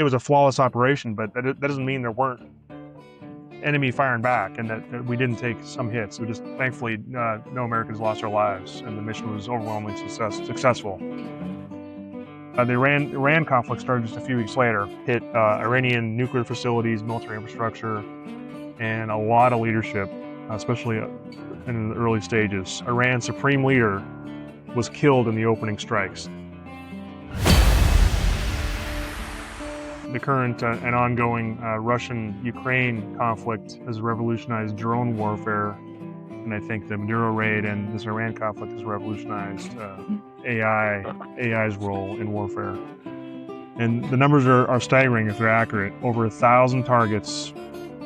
it was a flawless operation, but that doesn't mean there weren't enemy firing back and that we didn't take some hits. We just, thankfully, no Americans lost their lives, and the mission was overwhelmingly successful. The Iran conflict started just a few weeks later, hit Iranian nuclear facilities, military infrastructure, and a lot of leadership, especially in the early stages. Iran's supreme leader was killed in the opening strikes. The current and ongoing Russian-Ukraine conflict has revolutionized drone warfare, and I think the Maduro raid and this Iran conflict has revolutionized AI's role in warfare. And the numbers are staggering if they're accurate. Over 1,000 targets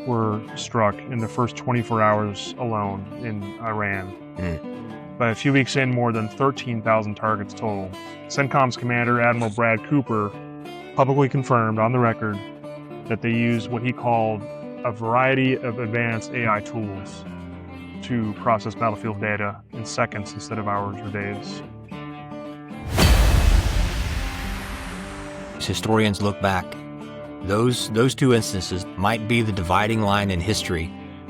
were struck in the first 24 hours alone in Iran. By a few weeks in, more than 13,000 targets total. CENTCOM's commander, Admiral Brad Cooper, publicly confirmed on the record that they used what he called a variety of advanced AI tools to process battlefield data in seconds instead of hours or days. As historians look back, those two instances might be the dividing line in history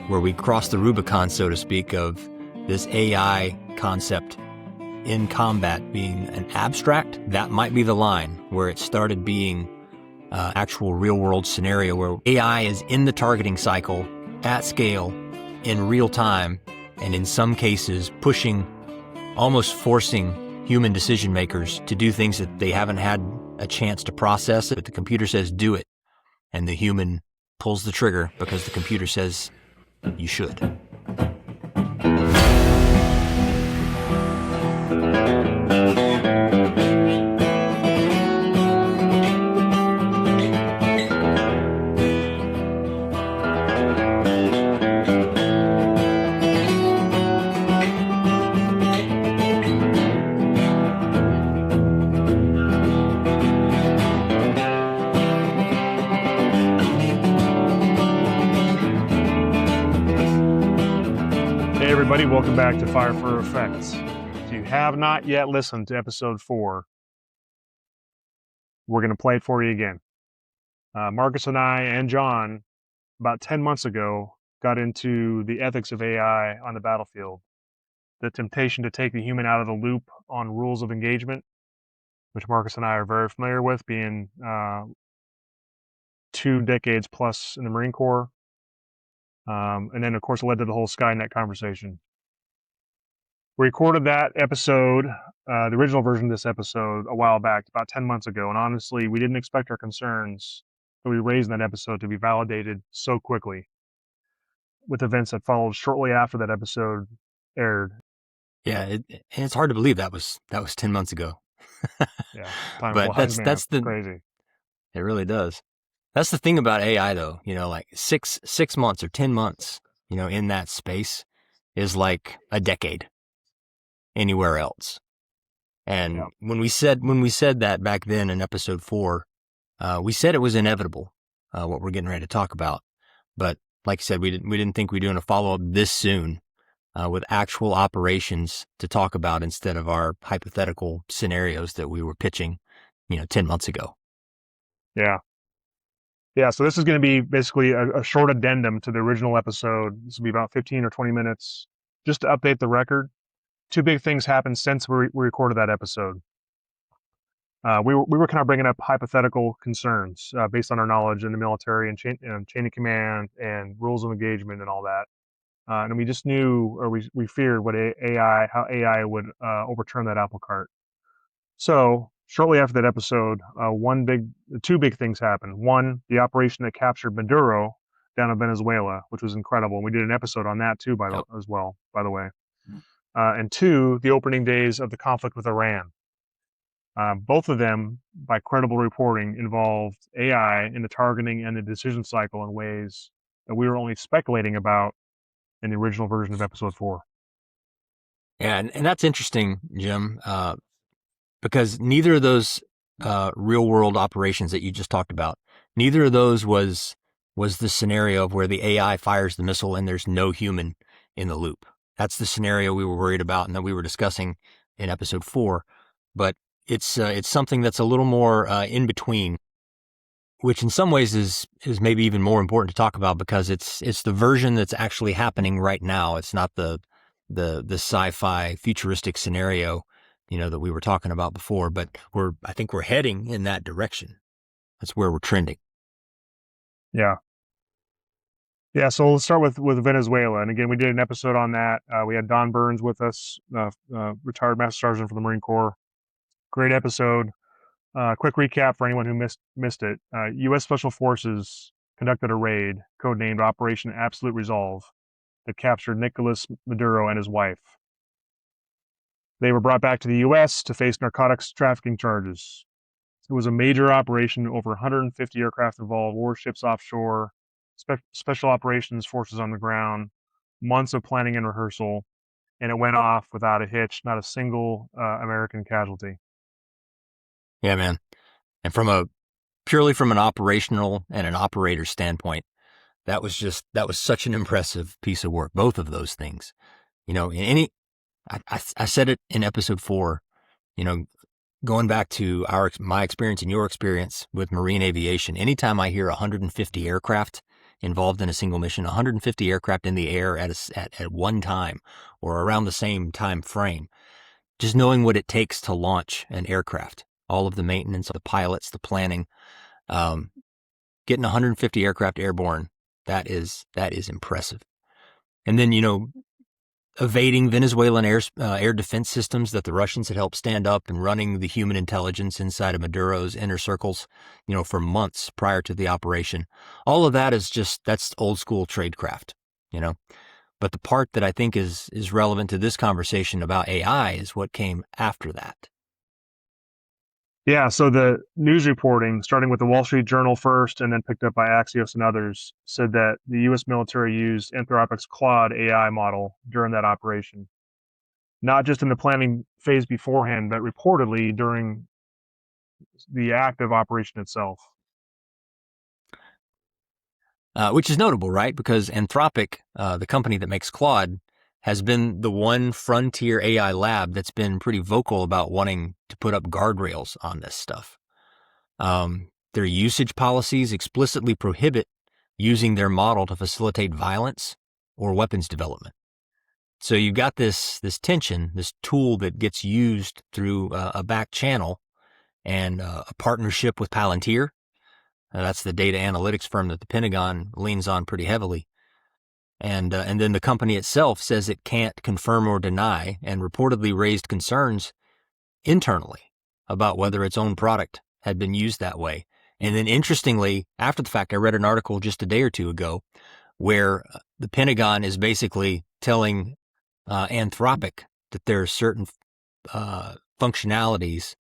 where we cross the Rubicon, so to speak, of this AI concept in combat being an abstract. That might be the line where it started being actual real-world scenario where AI is in the targeting cycle at scale in real time, and in some cases pushing, almost forcing human decision makers to do things that they haven't had a chance to process it. But the computer says do it, and the human pulls the trigger because the computer says you should. Hey everybody, welcome back to Fire for Effects. If you have not yet listened to episode 4, we're going to play it for you again. Marcus and I and John, about 10 months ago, got into the ethics of AI on the battlefield. The temptation to take the human out of the loop on rules of engagement, which Marcus and I are very familiar with, being 2 decades plus in the Marine Corps. And then, of course, it led to the whole Skynet conversation. We recorded that episode, the original version of this episode, a while back, about 10 months ago. And honestly, we didn't expect our concerns that we raised in that episode to be validated so quickly with events that followed shortly after that episode aired. Yeah, and it's hard to believe that was 10 months ago. Yeah, time but flies, man. that's the crazy. It really does. That's the thing about AI, though. Like 6 months or 10 months, in that space is like a decade anywhere else. And when we said that back then in episode 4, we said it was inevitable, what we're getting ready to talk about. But like I said, we didn't think we'd be doing a follow-up this soon with actual operations to talk about instead of our hypothetical scenarios that we were pitching, 10 months ago. Yeah, so this is going to be basically a short addendum to the original episode. This will be about 15 or 20 minutes, just to update the record. 2 big things happened since we recorded that episode. We were kind of bringing up hypothetical concerns based on our knowledge in the military and chain of command and rules of engagement and all that. And we just knew, or we feared how AI would overturn that apple cart. So shortly after that episode, 2 big things happened. One, the operation that captured Maduro down in Venezuela, which was incredible. And we did an episode on that too, as well, by the way. And 2, the opening days of the conflict with Iran. Both of them, by credible reporting, involved AI in the targeting and the decision cycle in ways that we were only speculating about in the original version of episode 4. Yeah, and that's interesting, Jim, because neither of those real-world operations that you just talked about, neither of those was the scenario of where the AI fires the missile and there's no human in the loop. That's the scenario we were worried about and that we were discussing in episode 4. But it's something that's a little more in between. which in some ways is maybe even more important to talk about because it's the version that's actually happening right now. It's not the sci-fi futuristic scenario, that we were talking about before, but I think we're heading in that direction. That's where we're trending. Yeah. Yeah, so let's start with Venezuela. And again, we did an episode on that. We had Don Burns with us, retired Master Sergeant for the Marine Corps. Great episode. Quick recap for anyone who missed it. U.S. Special Forces conducted a raid, codenamed Operation Absolute Resolve, that captured Nicolas Maduro and his wife. They were brought back to the U.S. to face narcotics trafficking charges. It was a major operation, over 150 aircraft involved, warships offshore, special operations forces on the ground, months of planning and rehearsal, and it went off without a hitch, not a single American casualty. Yeah, man. And purely from an operational and an operator standpoint, that was such an impressive piece of work. Both of those things, I said it in episode 4, going back to my experience and your experience with marine aviation. Anytime I hear 150 aircraft involved in a single mission, 150 aircraft in the air at one time or around the same time frame, just knowing what it takes to launch an aircraft, all of the maintenance, the pilots, the planning, getting 150 aircraft airborne, that is impressive. And then, evading Venezuelan air defense systems that the Russians had helped stand up and running the human intelligence inside of Maduro's inner circles, for months prior to the operation. All of that that's old school tradecraft, But the part that I think is relevant to this conversation about AI is what came after that. Yeah, so the news reporting, starting with the Wall Street Journal first and then picked up by Axios and others, said that the U.S. military used Anthropic's Claude AI model during that operation. Not just in the planning phase beforehand, but reportedly during the active operation itself. Which is notable, right? Because Anthropic, the company that makes Claude, has been the one frontier AI lab that's been pretty vocal about wanting to put up guardrails on this stuff. Their usage policies explicitly prohibit using their model to facilitate violence or weapons development. So you've got this tension, this tool that gets used through a back channel and a partnership with Palantir. That's the data analytics firm that the Pentagon leans on pretty heavily. And then the company itself says it can't confirm or deny, and reportedly raised concerns internally about whether its own product had been used that way. And then interestingly, after the fact, I read an article just a day or two ago where the Pentagon is basically telling Anthropic that there are certain functionalities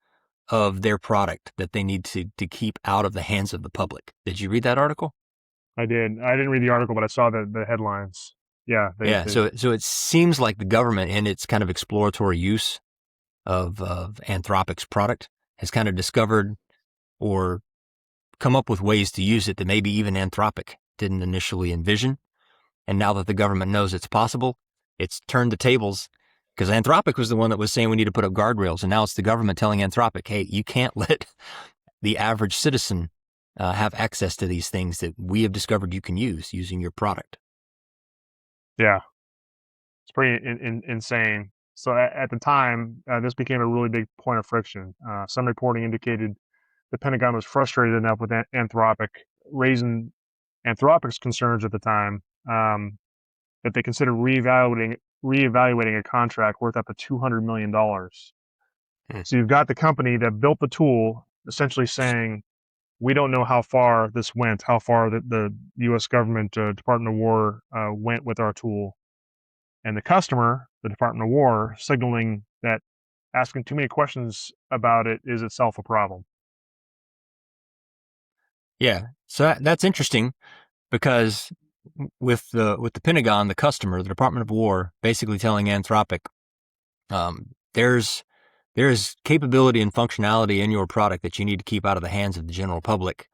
of their product that they need to keep out of the hands of the public. Did you read that article? I did. I didn't read the article, but I saw the headlines. Yeah. So it seems like the government, in its kind of exploratory use of Anthropic's product, has kind of discovered or come up with ways to use it that maybe even Anthropic didn't initially envision. And now that the government knows it's possible, it's turned the tables, because Anthropic was the one that was saying we need to put up guardrails. And now it's the government telling Anthropic, hey, you can't let the average citizen have access to these things that we have discovered you can use using your product. Yeah. It's pretty insane. So at the time, this became a really big point of friction. Some reporting indicated the Pentagon was frustrated enough with Anthropic, raising Anthropic's concerns at the time, that they considered reevaluating a contract worth up to $200 million. So you've got the company that built the tool essentially saying, we don't know how far this went, how far the U.S. government, Department of War, went with our tool. And the customer, the Department of War, signaling that asking too many questions about it is itself a problem. Yeah, so that's interesting, because with the Pentagon, the customer, the Department of War, basically telling Anthropic, there's capability and functionality in your product that you need to keep out of the hands of the general public.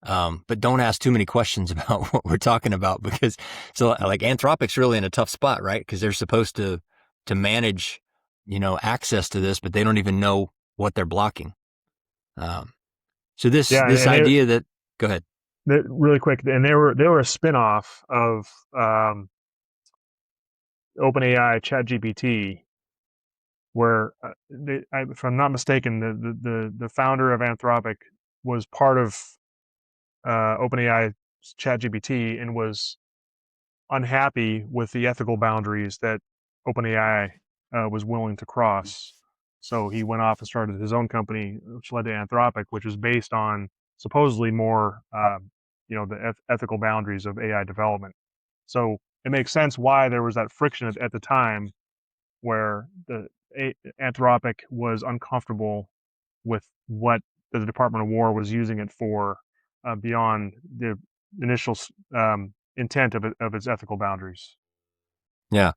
But don't ask too many questions about what we're talking about, because like Anthropic's really in a tough spot, right? Because they're supposed to manage, access to this, but they don't even know what they're blocking. So this idea that Go ahead. Really quick, and they were a spinoff of OpenAI ChatGPT, where if I'm not mistaken, the founder of Anthropic was part of OpenAI ChatGPT and was unhappy with the ethical boundaries that OpenAI was willing to cross. So he went off and started his own company, which led to Anthropic, which was based on supposedly more, the ethical boundaries of AI development. So it makes sense why there was that friction at the time where Anthropic was uncomfortable with what the Department of War was using it for beyond the initial intent of its ethical boundaries. Yeah.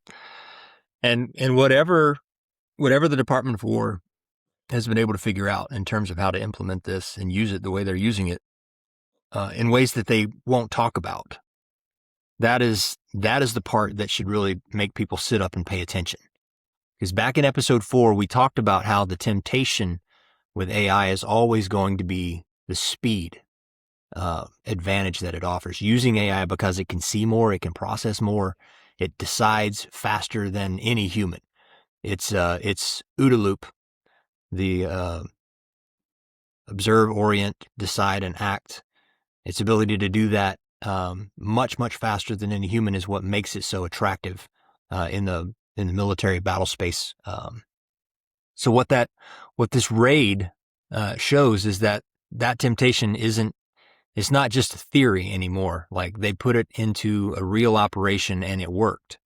And whatever the Department of War has been able to figure out in terms of how to implement this and use it the way they're using it, in ways that they won't talk about, that is the part that should really make people sit up and pay attention. Because back in episode 4, we talked about how the temptation with AI is always going to be the speed advantage that it offers. Using AI because it can see more, it can process more, it decides faster than any human. It's OODA loop, the observe, orient, decide, and act. Its ability to do that much faster than any human is what makes it so attractive in the military battle space. So what this raid shows is that temptation it's not just a theory anymore. Like, they put it into a real operation and it worked.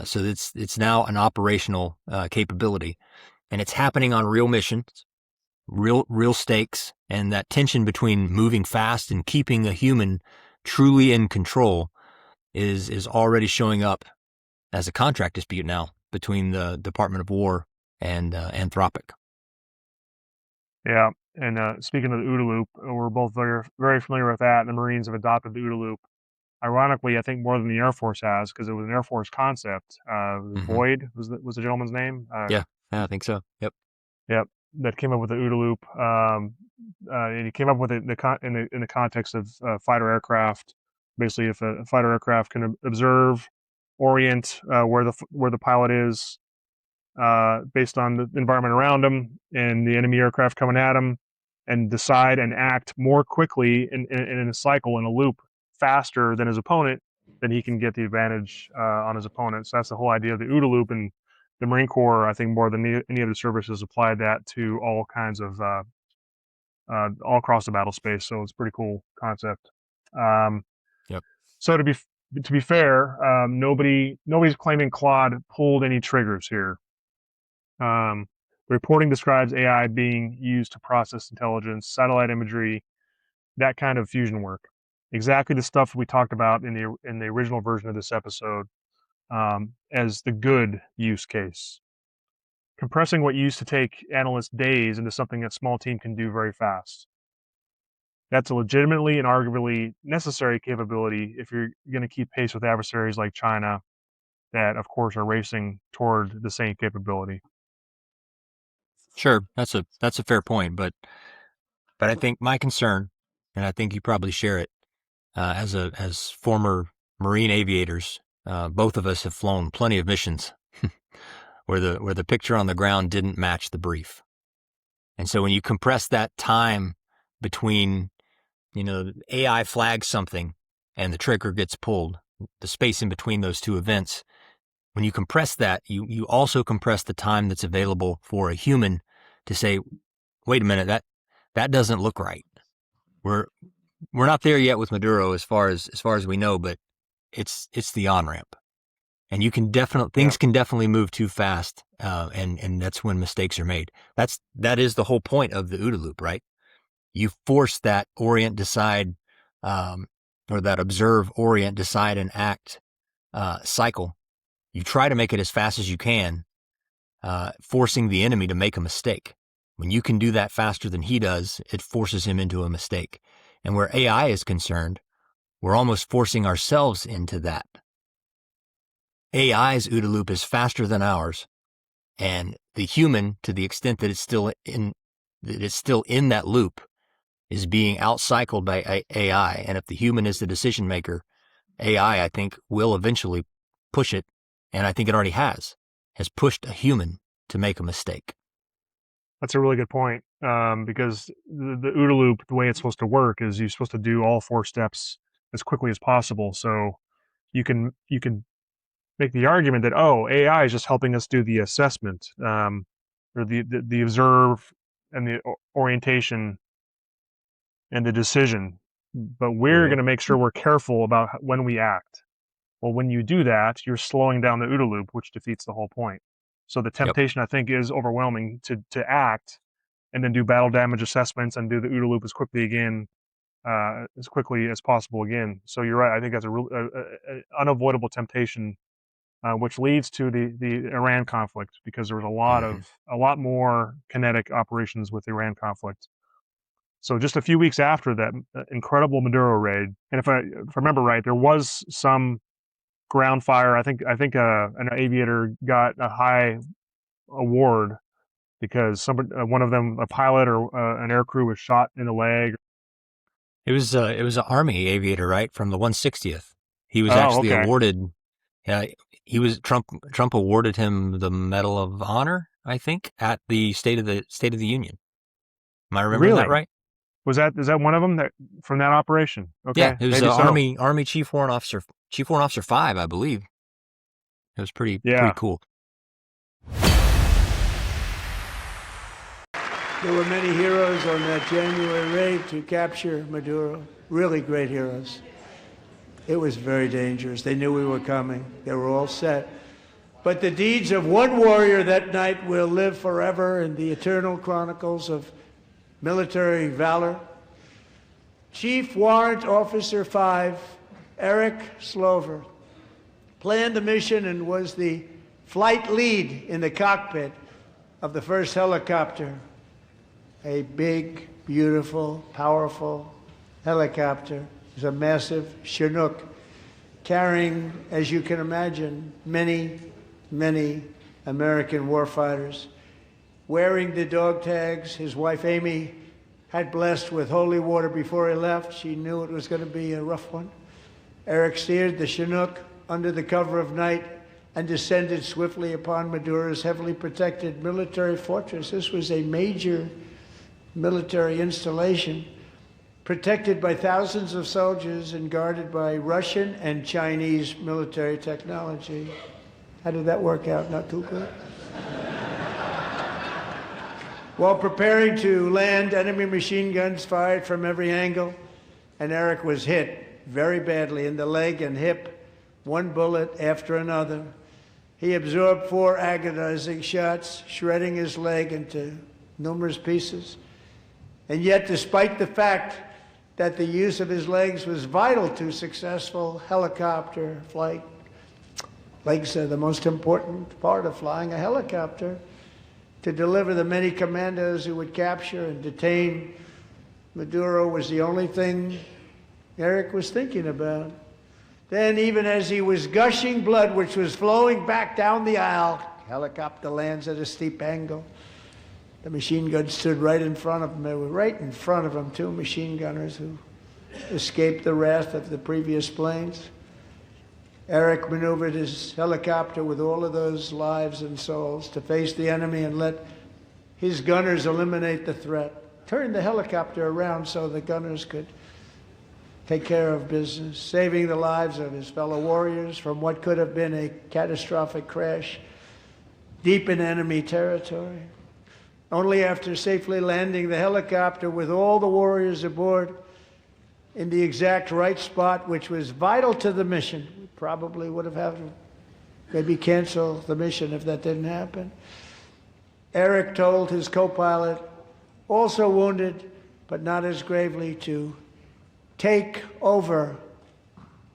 So it's now an operational capability, and it's happening on real missions, real stakes, and that tension between moving fast and keeping a human truly in control is already showing up as a contract dispute now between the Department of War and Anthropic. Yeah, and speaking of the OODA loop, we're both very familiar with that. And the Marines have adopted the OODA loop. Ironically, I think more than the Air Force has, because it was an Air Force concept. Mm-hmm. Boyd was the gentleman's name. Yeah, I think so. Yep. Yep, that came up with the OODA loop, and he came up with it in the context of fighter aircraft. Basically, if a fighter aircraft can observe, orient where the pilot is, based on the environment around them and the enemy aircraft coming at them, and decide and act more quickly in a cycle, in a loop, faster than his opponent, then he can get the advantage on his opponent. So that's the whole idea of the OODA loop. And the Marine Corps, I think, more than any other services, applied that to all kinds of all across the battle space. So it's a pretty cool concept. Um, Yep. so to be fair, nobody's claiming Claude pulled any triggers here. The reporting describes AI being used to process intelligence, satellite imagery, that kind of fusion work. Exactly the stuff we talked about in the original version of this episode, as the good use case. Compressing what used to take analysts days into something a small team can do very fast. That's a legitimately and arguably necessary capability if you're going to keep pace with adversaries like China, that, of course, are racing toward the same capability. Sure, that's a fair point, but I think my concern, and I think you probably share it, as former Marine aviators, both of us have flown plenty of missions where the picture on the ground didn't match the brief, and so when you compress that time between, AI flags something and the trigger gets pulled, the space in between those two events, when you compress that, you also compress the time that's available for a human to say, wait a minute, that doesn't look right. We're not there yet with Maduro as far as we know, but it's the on-ramp. And things can definitely move too fast, and that's when mistakes are made. That is the whole point of the OODA loop, right? You force that orient, decide, or that observe, orient, decide, and act cycle. You try to make it as fast as you can, forcing the enemy to make a mistake. When you can do that faster than he does, it forces him into a mistake. And where AI is concerned, we're almost forcing ourselves into that. AI's OODA loop is faster than ours, and the human, to the extent that it's still in that loop, is being outcycled by AI. And if the human is the decision maker, AI, I think, will eventually push it, and I think it already has pushed a human to make a mistake. That's a really good point, because the OODA loop, the way it's supposed to work is you're supposed to do all 4 steps as quickly as possible. So you can make the argument that, oh, AI is just helping us do the assessment, or the observe and the orientation and the decision, but we're going to make sure we're careful about when we act. Well, when you do that, you're slowing down the OODA loop, which defeats the whole point. So the temptation, I think, is overwhelming to act and then do battle damage assessments and do the OODA loop as quickly as possible again. So you're right. I think that's a unavoidable temptation, which leads to the Iran conflict, because there was a lot more kinetic operations with the Iran conflict. So just a few weeks after that incredible Maduro raid, and if I remember right, there was some ground fire. I think an aviator got a high award because one of them, a pilot or an aircrew, was shot in the leg. It was an Army aviator, right, from the 160th. He was actually awarded. Trump awarded him the Medal of Honor, I think, at the State of the Union. Am I remembering that right? Is that one of them from that operation? Okay. Yeah, it was Army Chief Warrant Officer 5, I believe. It was pretty cool. There were many heroes on that January raid to capture Maduro. Really great heroes. It was very dangerous. They knew we were coming. They were all set. But the deeds of one warrior that night will live forever in the eternal chronicles of military valor. Chief Warrant Officer 5, Eric Slover, planned the mission and was the flight lead in the cockpit of the first helicopter, a big, beautiful, powerful helicopter. It was a massive Chinook carrying, as you can imagine, many, many American warfighters. Wearing the dog tags, his wife Amy had blessed with holy water before he left. She knew it was going to be a rough one. Eric steered the Chinook under the cover of night and descended swiftly upon Maduro's heavily protected military fortress. This was a major military installation, protected by thousands of soldiers and guarded by Russian and Chinese military technology. How did that work out? Not too good? While preparing to land, enemy machine guns fired from every angle, and Eric was hit very badly in the leg and hip, one bullet after another. He absorbed 4 agonizing shots, shredding his leg into numerous pieces. And yet, despite the fact that the use of his legs was vital to successful helicopter flight, legs are the most important part of flying a helicopter, to deliver the many commandos who would capture and detain Maduro was the only thing Eric was thinking about. Then, even as he was gushing blood, which was flowing back down the aisle, helicopter lands at a steep angle. The machine gun stood right in front of him. They were right in front of him, 2 machine gunners who escaped the wrath of the previous planes. Eric maneuvered his helicopter with all of those lives and souls to face the enemy and let his gunners eliminate the threat. Turned the helicopter around so the gunners could take care of business, saving the lives of his fellow warriors from what could have been a catastrophic crash deep in enemy territory. Only after safely landing the helicopter with all the warriors aboard in the exact right spot, which was vital to the mission. We probably would have had to maybe cancel the mission if that didn't happen. Eric told his co-pilot, also wounded, but not as gravely, to take over.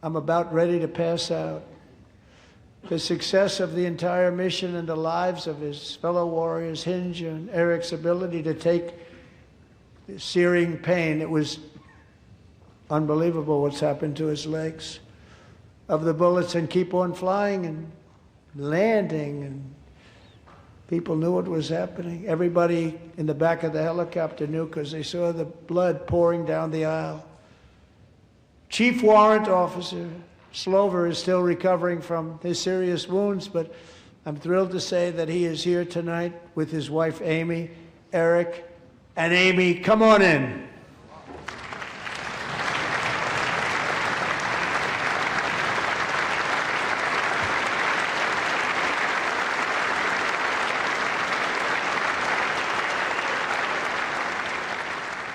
I'm about ready to pass out. The success of the entire mission and the lives of his fellow warriors hinge on Eric's ability to take searing pain. It was unbelievable what's happened to his legs of the bullets and keep on flying and landing and People knew what was happening. Everybody in the back of the helicopter knew because they saw the blood pouring down the aisle. Chief Warrant Officer Slover is still recovering from his serious wounds, but I'm thrilled to say that he is here tonight with his wife, Amy, Eric, and Amy. Come on in.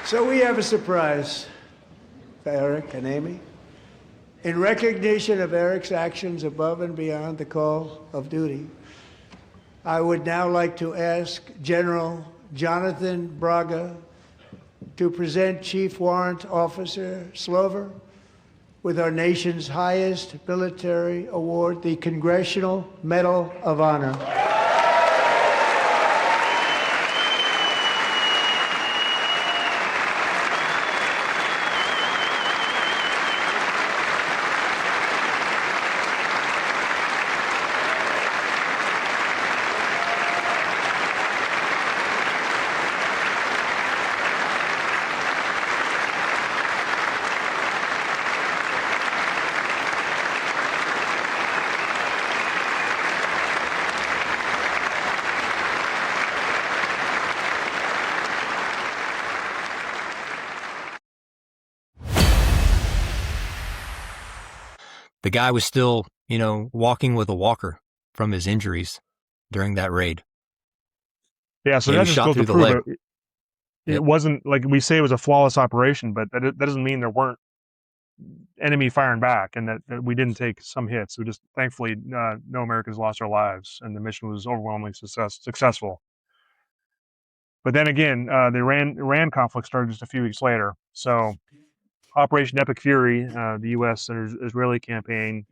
So we have a surprise for Eric and Amy. In recognition of Eric's actions above and beyond the call of duty, I would now like to ask General Jonathan Braga to present Chief Warrant Officer Slover with our nation's highest military award, the Congressional Medal of Honor. The guy was still, walking with a walker from his injuries during that raid. Yeah, so Yeah, that he just shot goes to through the prove leg. it Yep. wasn't like we say it was a flawless operation, but that doesn't mean there weren't enemy firing back and that we didn't take some hits. We just thankfully no Americans lost their lives, and the mission was overwhelmingly successful. But then again, the Iran conflict started just a few weeks later. So Operation Epic Fury, the U.S. and Israeli campaign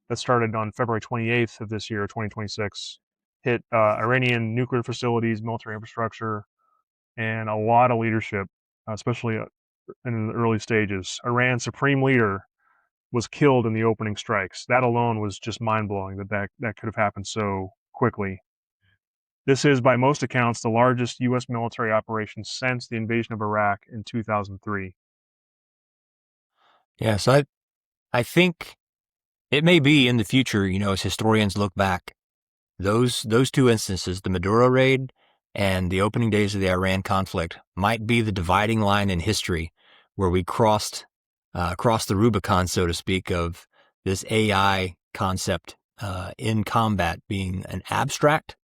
that started on February 28th of this year, 2026, hit Iranian nuclear facilities, military infrastructure, and a lot of leadership, especially in the early stages. Iran's supreme leader was killed in the opening strikes. That alone was just mind-blowing that could have happened so quickly. This is, by most accounts, the largest U.S. military operation since the invasion of Iraq in 2003. Yeah, so I think it may be in the future, as historians look back, those two instances, the Maduro raid and the opening days of the Iran conflict, might be the dividing line in history where we crossed the Rubicon, so to speak, of this AI concept in combat being an abstract.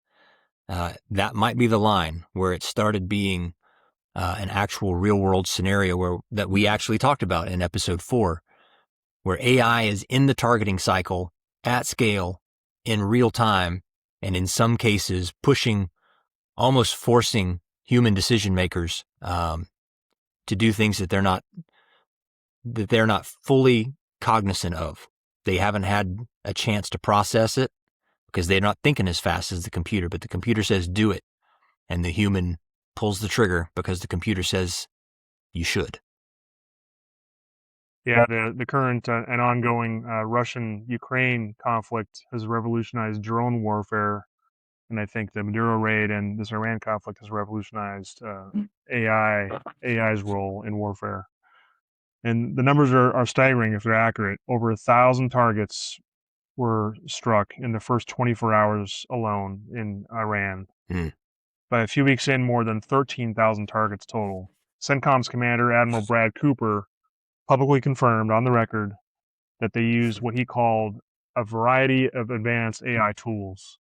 That might be the line where it started being an actual real-world scenario that we actually talked about in episode 4, where AI is in the targeting cycle at scale in real time, and in some cases almost forcing human decision makers to do things that they're not fully cognizant of. They haven't had a chance to process it because they're not thinking as fast as the computer, but the computer says do it, and the human pulls the trigger because the computer says you should. Yeah, the current and ongoing Russian-Ukraine conflict has revolutionized drone warfare, and I think the Maduro raid and this Iran conflict has revolutionized AI's role in warfare. And the numbers are staggering if they're accurate. Over 1,000 targets were struck in the first 24 hours alone in Iran. By a few weeks in, more than 13,000 targets total. CENTCOM's commander, Admiral Brad Cooper, publicly confirmed on the record that they used what he called a variety of advanced AI tools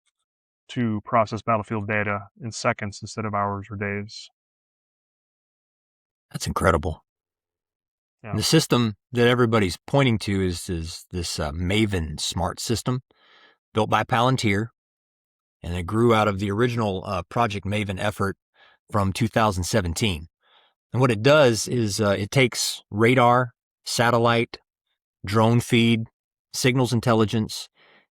to process battlefield data in seconds instead of hours or days. That's incredible. Yeah. The system that everybody's pointing to is this Maven smart system built by Palantir, and it grew out of the original Project Maven effort from 2017. And what it does is it takes radar, satellite, drone feed, signals intelligence,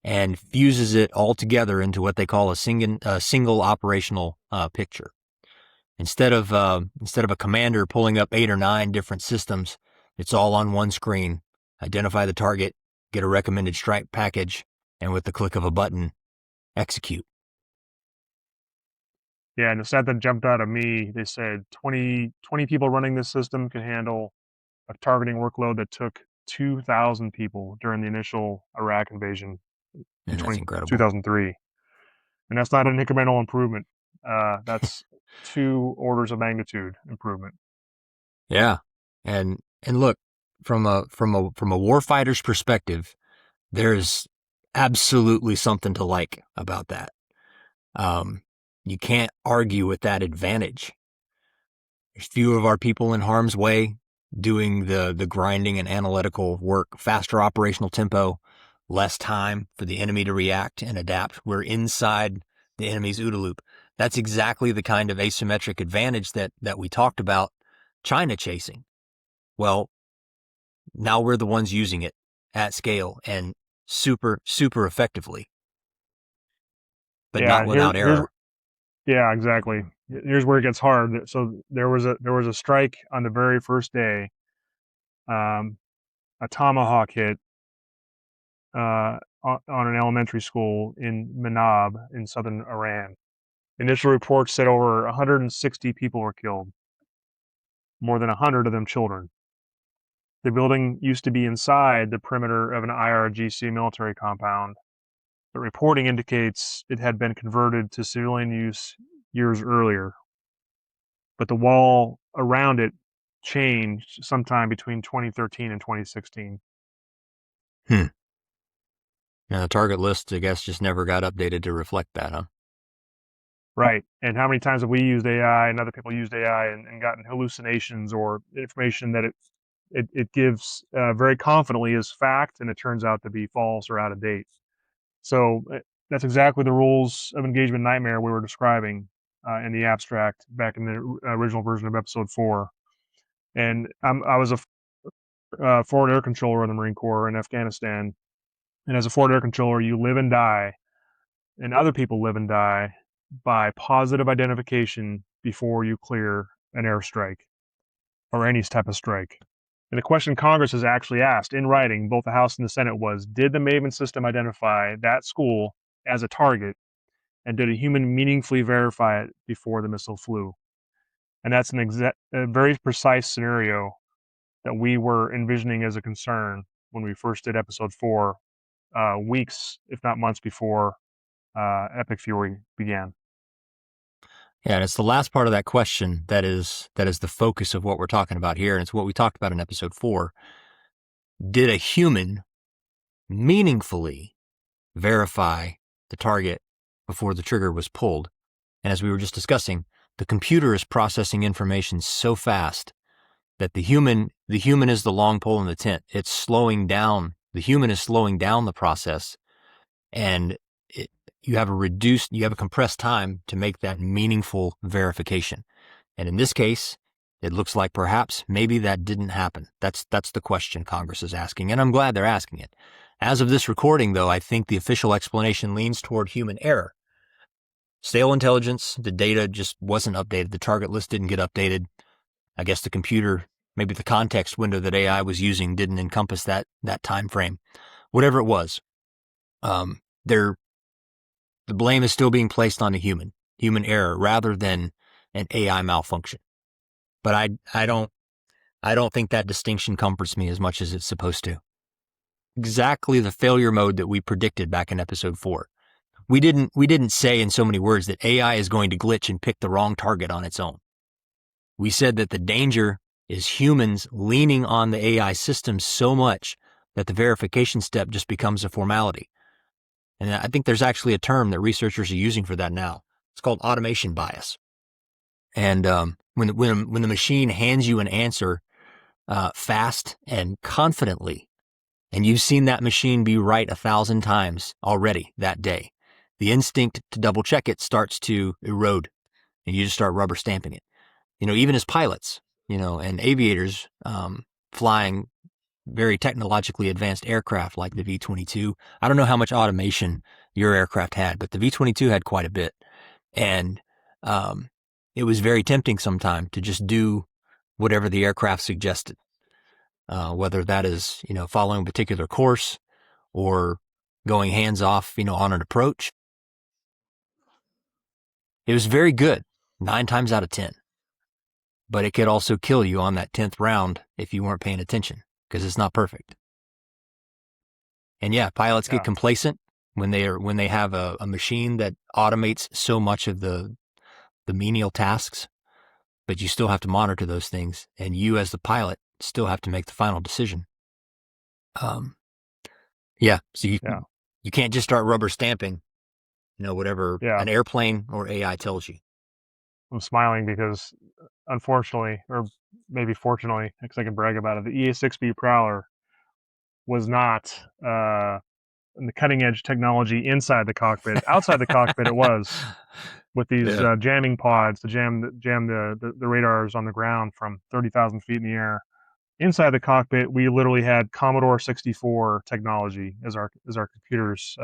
and fuses it all together into what they call a single operational picture. Instead of a commander pulling up 8 or 9 different systems, it's all on one screen. Identify the target, get a recommended strike package, and with the click of a button, execute. Yeah, and the stat that jumped out at me, they said 20 people running this system can handle a targeting workload that took 2,000 people during the initial Iraq invasion in And that's incredible. 2003. And that's not an incremental improvement. That's 2 orders of magnitude improvement. Yeah. And look, from a warfighter's perspective, there's absolutely something to like about that. Um, you can't argue with that advantage. There's fewer of our people in harm's way doing the grinding and analytical work, faster operational tempo, less time for the enemy to react and adapt. We're inside the enemy's OODA loop. That's exactly the kind of asymmetric advantage that we talked about China chasing. Well, now we're the ones using it at scale and super, super effectively, but Yeah, not and without error. yeah, exactly. Here's where it gets hard. So there was a strike on the very first day. Um, a tomahawk hit on an elementary school in Manab in southern Iran. Initial reports said over 160 people were killed, more than 100 of them children. The building used to be inside the perimeter of an IRGC military compound, but reporting indicates it had been converted to civilian use years earlier. But the wall around it changed sometime between 2013 and 2016. Hmm. Now, the target list, I guess, just never got updated to reflect that, huh? Right. And how many times have we used AI and other people used AI and gotten hallucinations or information that it gives very confidently as fact, and it turns out to be false or out of date. So that's exactly the rules of engagement nightmare we were describing in the abstract back in the original version of episode 4. And I was a forward air controller in the Marine Corps in Afghanistan. And as a forward air controller, you live and die, and other people live and die by positive identification before you clear an airstrike or any type of strike. And the question Congress has actually asked in writing, both the House and the Senate, was, did the Maven system identify that school as a target, and did a human meaningfully verify it before the missile flew? And that's a very precise scenario that we were envisioning as a concern when we first did episode 4, weeks, if not months, before Epic Fury began. Yeah, and it's the last part of that question that is the focus of what we're talking about here, and it's what we talked about in episode 4. Did a human meaningfully verify the target before the trigger was pulled? And as we were just discussing, the computer is processing information so fast that the human is the long pole in the tent. It's slowing down. The human is slowing down the process, and you have a compressed time to make that meaningful verification. And in this case, it looks like perhaps maybe that didn't happen. That's the question Congress is asking, and I'm glad they're asking it. As of this recording, though, I think the official explanation leans toward human error. Stale intelligence, the data just wasn't updated. The target list didn't get updated. I guess the computer, maybe the context window that AI was using didn't encompass that time frame. Whatever it was, the blame is still being placed on a human error rather than an AI malfunction. But I don't think that distinction comforts me as much as it's supposed to. Exactly the failure mode that we predicted back in episode 4. We didn't say in so many words that AI is going to glitch and pick the wrong target on its own. We said that the danger is humans leaning on the AI system so much that the verification step just becomes a formality. And I think there's actually a term that researchers are using for that now. It's called automation bias. And when the machine hands you an answer fast and confidently, and you've seen that machine be right 1,000 times already that day, the instinct to double check it starts to erode, and you just start rubber stamping it. Even as pilots, and aviators flying very technologically advanced aircraft like the V-22. I don't know how much automation your aircraft had, but the V-22 had quite a bit. And it was very tempting sometimes to just do whatever the aircraft suggested, whether that is, following a particular course or going hands off, on an approach. It was very good, 9 times out of 10. But it could also kill you on that 10th round if you weren't paying attention, because it's not perfect. And yeah, pilots get complacent when they have a machine that automates so much of the menial tasks, but you still have to monitor those things, and you as the pilot still have to make the final decision. So you can't just start rubber stamping, whatever an airplane or AI tells you. I'm smiling because, unfortunately, or maybe fortunately, because I can brag about it, the EA-6B Prowler was not the cutting edge technology inside the cockpit. Outside the cockpit, it was with these jamming pods to jam the radars on the ground from 30,000 feet in the air. Inside the cockpit, we literally had Commodore 64 technology as our computers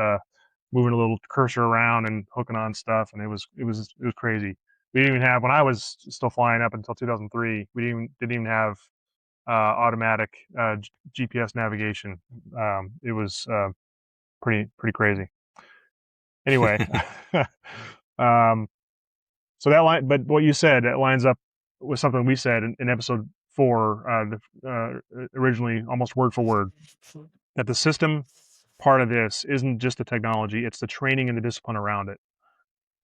moving a little cursor around and hooking on stuff, and it was crazy. We didn't even have, when I was still flying up until 2003, we didn't even have automatic GPS navigation. It was pretty crazy. Anyway, so that line, but what you said, that lines up with something we said in episode 4, originally almost word for word, that the system part of this isn't just the technology, it's the training and the discipline around it.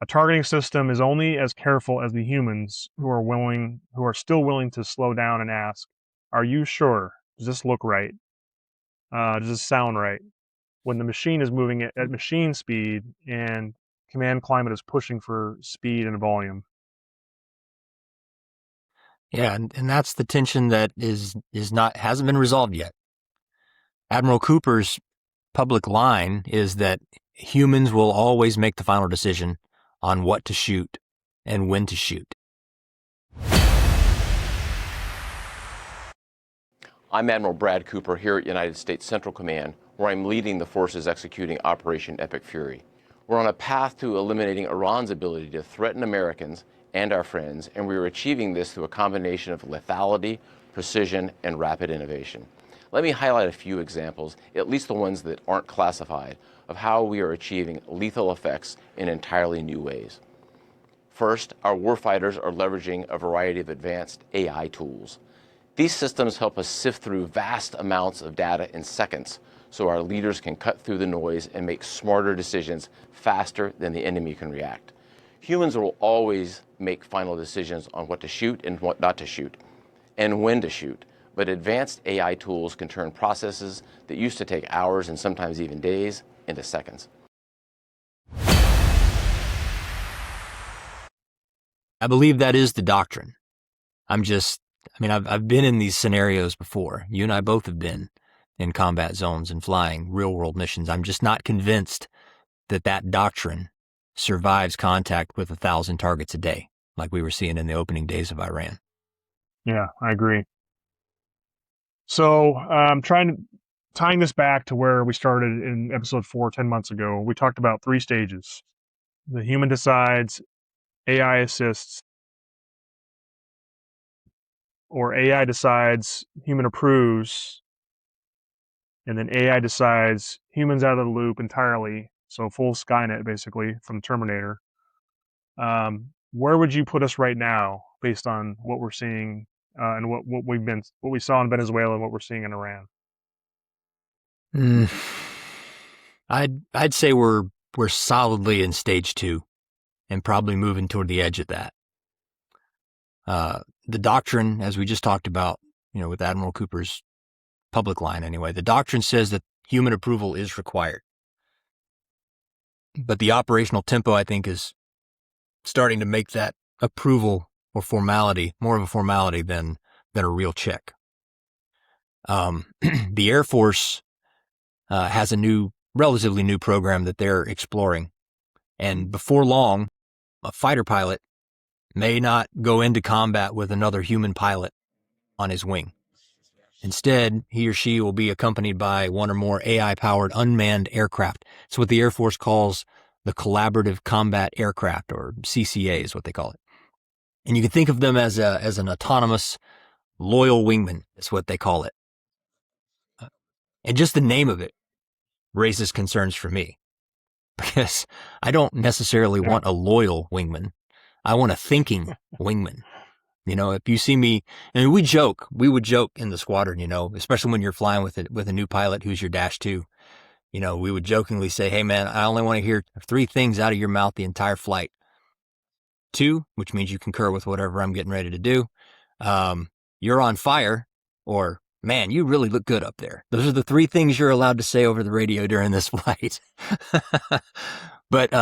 A targeting system is only as careful as the humans who are still willing to slow down and ask, are you sure? Does this look right? Does this sound right? When the machine is moving at machine speed and command climate is pushing for speed and volume. Yeah, and that's the tension that hasn't been resolved yet. Admiral Cooper's public line is that humans will always make the final decision on what to shoot and when to shoot. I'm Admiral Brad Cooper here at United States Central Command, where I'm leading the forces executing Operation Epic Fury. We're on a path to eliminating Iran's ability to threaten Americans and our friends, and we are achieving this through a combination of lethality, precision, and rapid innovation. Let me highlight a few examples, at least the ones that aren't classified, of how we are achieving lethal effects in entirely new ways. First, our warfighters are leveraging a variety of advanced AI tools. These systems help us sift through vast amounts of data in seconds, so our leaders can cut through the noise and make smarter decisions faster than the enemy can react. Humans will always make final decisions on what to shoot and what not to shoot, and when to shoot. But advanced AI tools can turn processes that used to take hours and sometimes even days into seconds. I believe that is the doctrine. I've been in these scenarios before. You and I both have been in combat zones and flying real-world missions. I'm just not convinced that doctrine survives contact with 1,000 targets a day, like we were seeing in the opening days of Iran. Yeah, I agree. So tying this back to where we started in episode 4, 10 months ago, we talked about 3 stages. The human decides, AI assists, or AI decides, human approves, and then AI decides, humans out of the loop entirely, so full Skynet basically from Terminator. Where would you put us right now based on what we're seeing and what we saw in Venezuela and what we're seeing in Iran? I'd say we're solidly in stage 2 and probably moving toward the edge of that. The doctrine, as we just talked about, with Admiral Cooper's public line anyway, the doctrine says that human approval is required. But the operational tempo, I think, is starting to make that approval or formality more of a formality than a real check. The Air Force has a relatively new program that they're exploring. And before long, a fighter pilot may not go into combat with another human pilot on his wing. Instead, he or she will be accompanied by one or more AI-powered unmanned aircraft. It's what the Air Force calls the Collaborative Combat Aircraft, or CCA is what they call it. And you can think of them as an autonomous, loyal wingman, is what they call it. And just the name of it raises concerns for me, because I don't necessarily want a loyal wingman. I want a thinking wingman. You know, if you see me, and we would joke in the squadron, you know, especially when you're flying with a new pilot who's your -2. You know, we would jokingly say, hey man, I only want to hear 3 things out of your mouth the entire flight. 2, which means you concur with whatever I'm getting ready to do. You're on fire, or man, you really look good up there. Those are the 3 things you're allowed to say over the radio during this flight. But,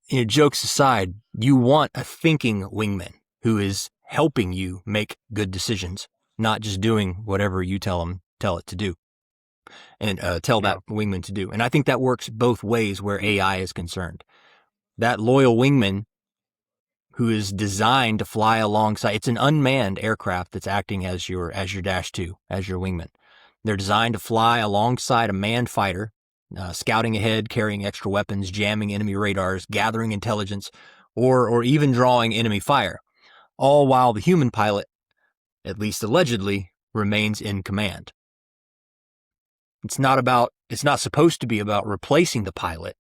you know, jokes aside, you want a thinking wingman who is helping you make good decisions, not just doing whatever you tell it to do, and tell that wingman to do. And I think that works both ways where AI is concerned. That loyal wingman who is designed to fly alongside, it's an unmanned aircraft that's acting as your -2, as your wingman. They're designed to fly alongside a manned fighter, scouting ahead, carrying extra weapons, jamming enemy radars, gathering intelligence, or even drawing enemy fire, all while the human pilot, at least allegedly, remains in command. It's not supposed to be about replacing the pilot.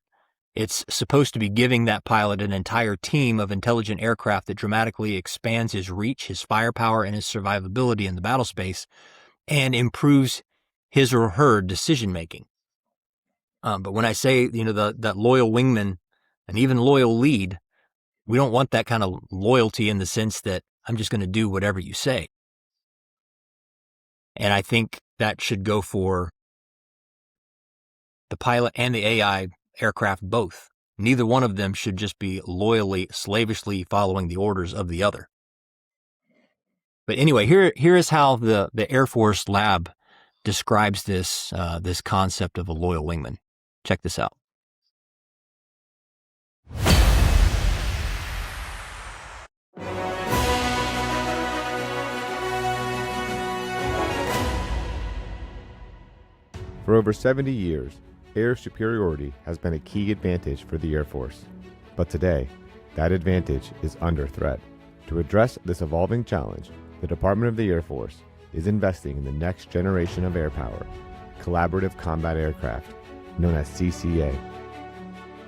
It's supposed to be giving that pilot an entire team of intelligent aircraft that dramatically expands his reach, his firepower, and his survivability in the battle space, and improves his or her decision-making. But when I say, you know, that loyal wingman and even loyal lead, we don't want that kind of loyalty in the sense that I'm just going to do whatever you say. And I think that should go for the pilot and the AI aircraft both. Neither one of them should just be loyally, slavishly following the orders of the other. But anyway, here is how the Air Force lab describes this concept of a loyal wingman. Check this out. For over 70 years, air superiority has been a key advantage for the Air Force. But today, that advantage is under threat. To address this evolving challenge, the Department of the Air Force is investing in the next generation of air power, collaborative combat aircraft, known as CCA.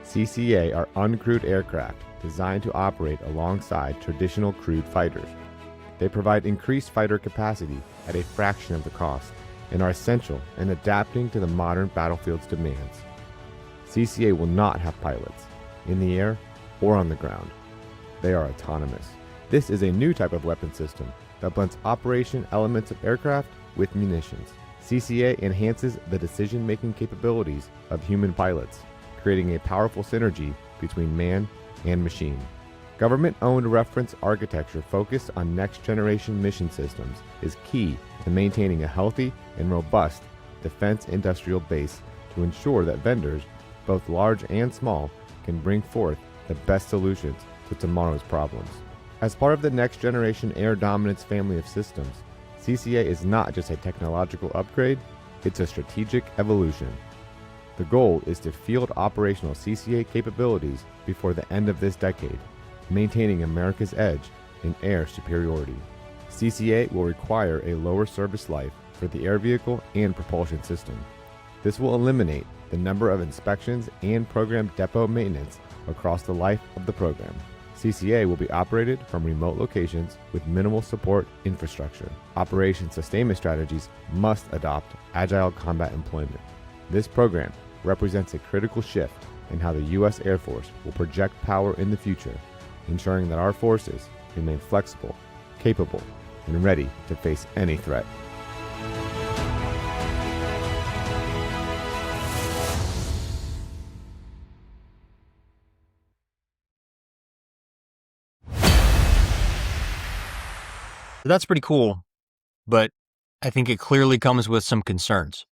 CCA are uncrewed aircraft designed to operate alongside traditional crewed fighters. They provide increased fighter capacity at a fraction of the cost and are essential in adapting to the modern battlefield's demands. CCA will not have pilots, in the air or on the ground. They are autonomous. This is a new type of weapon system that blends operation elements of aircraft with munitions. CCA enhances the decision-making capabilities of human pilots, creating a powerful synergy between man and machine. Government-owned reference architecture focused on next-generation mission systems is key to maintaining a healthy and robust defense industrial base to ensure that vendors, both large and small, can bring forth the best solutions to tomorrow's problems. As part of the next-generation air dominance family of systems, CCA is not just a technological upgrade, it's a strategic evolution. The goal is to field operational CCA capabilities before the end of this decade, maintaining America's edge in air superiority. CCA will require a lower service life for the air vehicle and propulsion system. This will eliminate the number of inspections and program depot maintenance across the life of the program. CCA will be operated from remote locations with minimal support infrastructure. Operation sustainment strategies must adopt agile combat employment. This program represents a critical shift in how the U.S. Air Force will project power in the future, ensuring that our forces remain flexible, capable, and ready to face any threat. That's pretty cool, but I think it clearly comes with some concerns.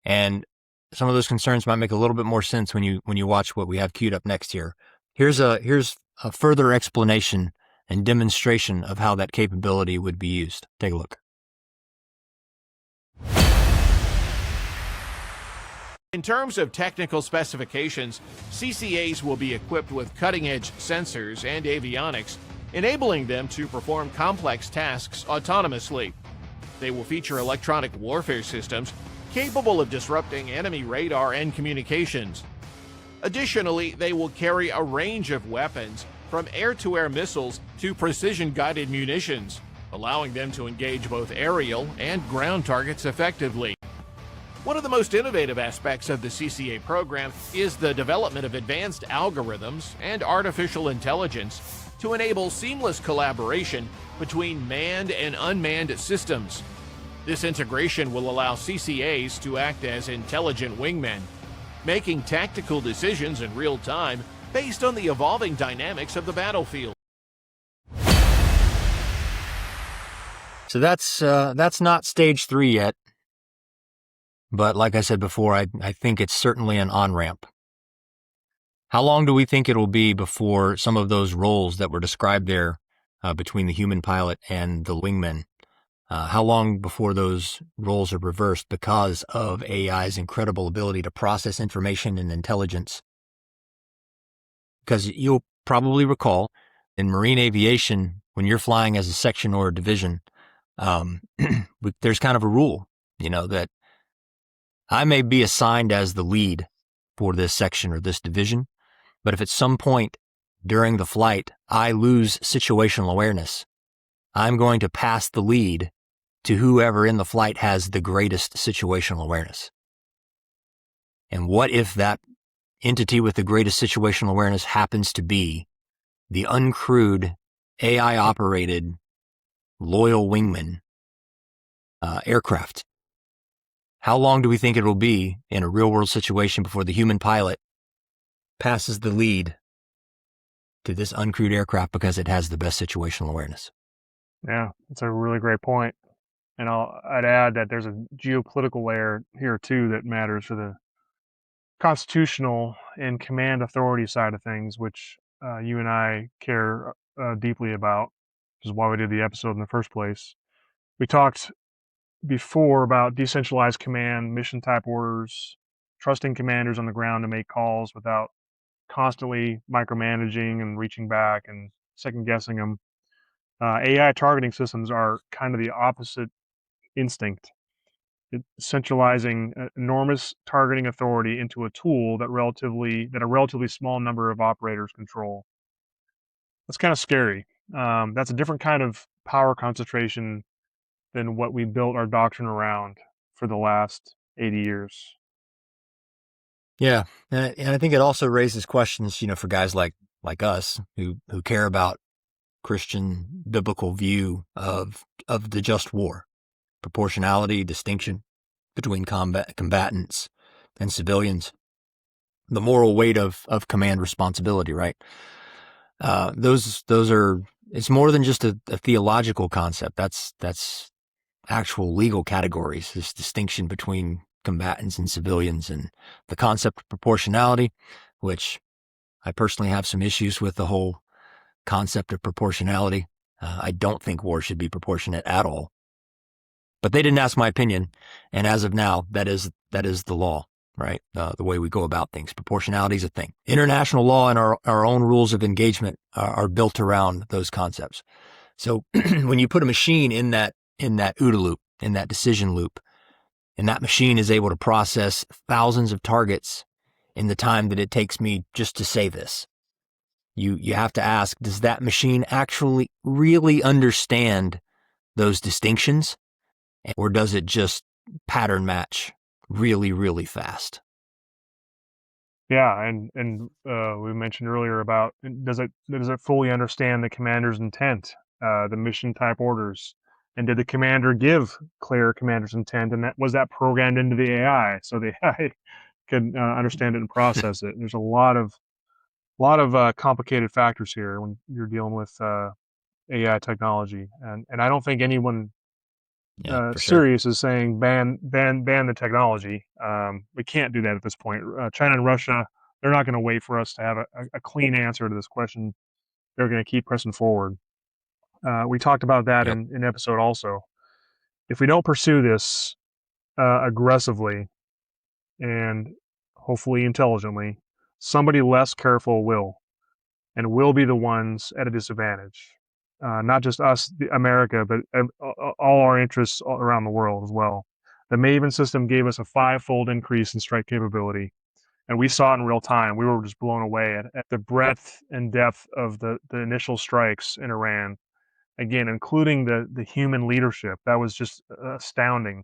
And some of those concerns might make a little bit more sense when you watch what we have queued up next here. Here's a further explanation and demonstration of how that capability would be used. Take a look. In terms of technical specifications, CCAs will be equipped with cutting-edge sensors and avionics, enabling them to perform complex tasks autonomously. They will feature electronic warfare systems capable of disrupting enemy radar and communications. Additionally, they will carry a range of weapons from air-to-air missiles to precision-guided munitions, allowing them to engage both aerial and ground targets effectively. One of the most innovative aspects of the CCA program is the development of advanced algorithms and artificial intelligence to enable seamless collaboration between manned and unmanned systems. This integration will allow CCAs to act as intelligent wingmen, making tactical decisions in real time based on the evolving dynamics of the battlefield. So that's not stage 3 yet. But like I said before, I think it's certainly an on-ramp. How long do we think it'll be before some of those roles that were described there between the human pilot and the wingman, how long before those roles are reversed because of AI's incredible ability to process information and intelligence? Because you'll probably recall in marine aviation, when you're flying as a section or a division, there's kind of a rule, that I may be assigned as the lead for this section or this division, but if at some point during the flight I lose situational awareness, I'm going to pass the lead to whoever in the flight has the greatest situational awareness. And what if that entity with the greatest situational awareness happens to be the uncrewed, AI-operated, loyal wingman aircraft? How long do we think it will be in a real-world situation before the human pilot passes the lead to this uncrewed aircraft because it has the best situational awareness? Yeah, that's a really great point. And I'd add that there's a geopolitical layer here too that matters for the constitutional and command authority side of things, which you and I care deeply about, which is why we did the episode in the first place. We talked before about decentralized command, mission type orders, trusting commanders on the ground to make calls without constantly micromanaging and reaching back and second guessing them. AI targeting systems are kind of the opposite instinct. Centralizing enormous targeting authority into a tool that a relatively small number of operators control. That's kind of scary. That's a different kind of power concentration than what we built our doctrine around for the last 80 years. Yeah, and I think it also raises questions, for guys like us who care about Christian biblical view of the just war, proportionality, distinction between combatants and civilians, the moral weight of command responsibility, right? Those are, it's more than just a theological concept. That's actual legal categories, this distinction between combatants and civilians, and the concept of proportionality, which I personally have some issues with the whole concept of proportionality. I don't think war should be proportionate at all. But they didn't ask my opinion, and as of now, that is the law, right? The way we go about things. Proportionality is a thing. International law and our own rules of engagement are built around those concepts. So when you put a machine in that OODA loop, in that decision loop, and that machine is able to process thousands of targets in the time that it takes me just to say this, you have to ask, does that machine actually really understand those distinctions? Or does it just pattern match really, really fast? Yeah, and we mentioned earlier about does it fully understand the commander's intent, the mission type orders, and did the commander give clear commander's intent, and was that programmed into the AI so the AI could understand it and process it? There's a lot of complicated factors here when you're dealing with AI technology, and I don't think anyone serious is saying ban the technology. We can't do that at this point. China and Russia, they're not going to wait for us to have a clean answer to this question. They're going to keep pressing forward. We talked about that in episode also. If we don't pursue this aggressively and hopefully intelligently, somebody less careful will, and will be the ones at a disadvantage. Not just us, America, but all our interests around the world as well. The Maven system gave us a 5-fold increase in strike capability, and we saw it in real time. We were just blown away at the breadth and depth of the initial strikes in Iran. Again, including the human leadership. That was just astounding.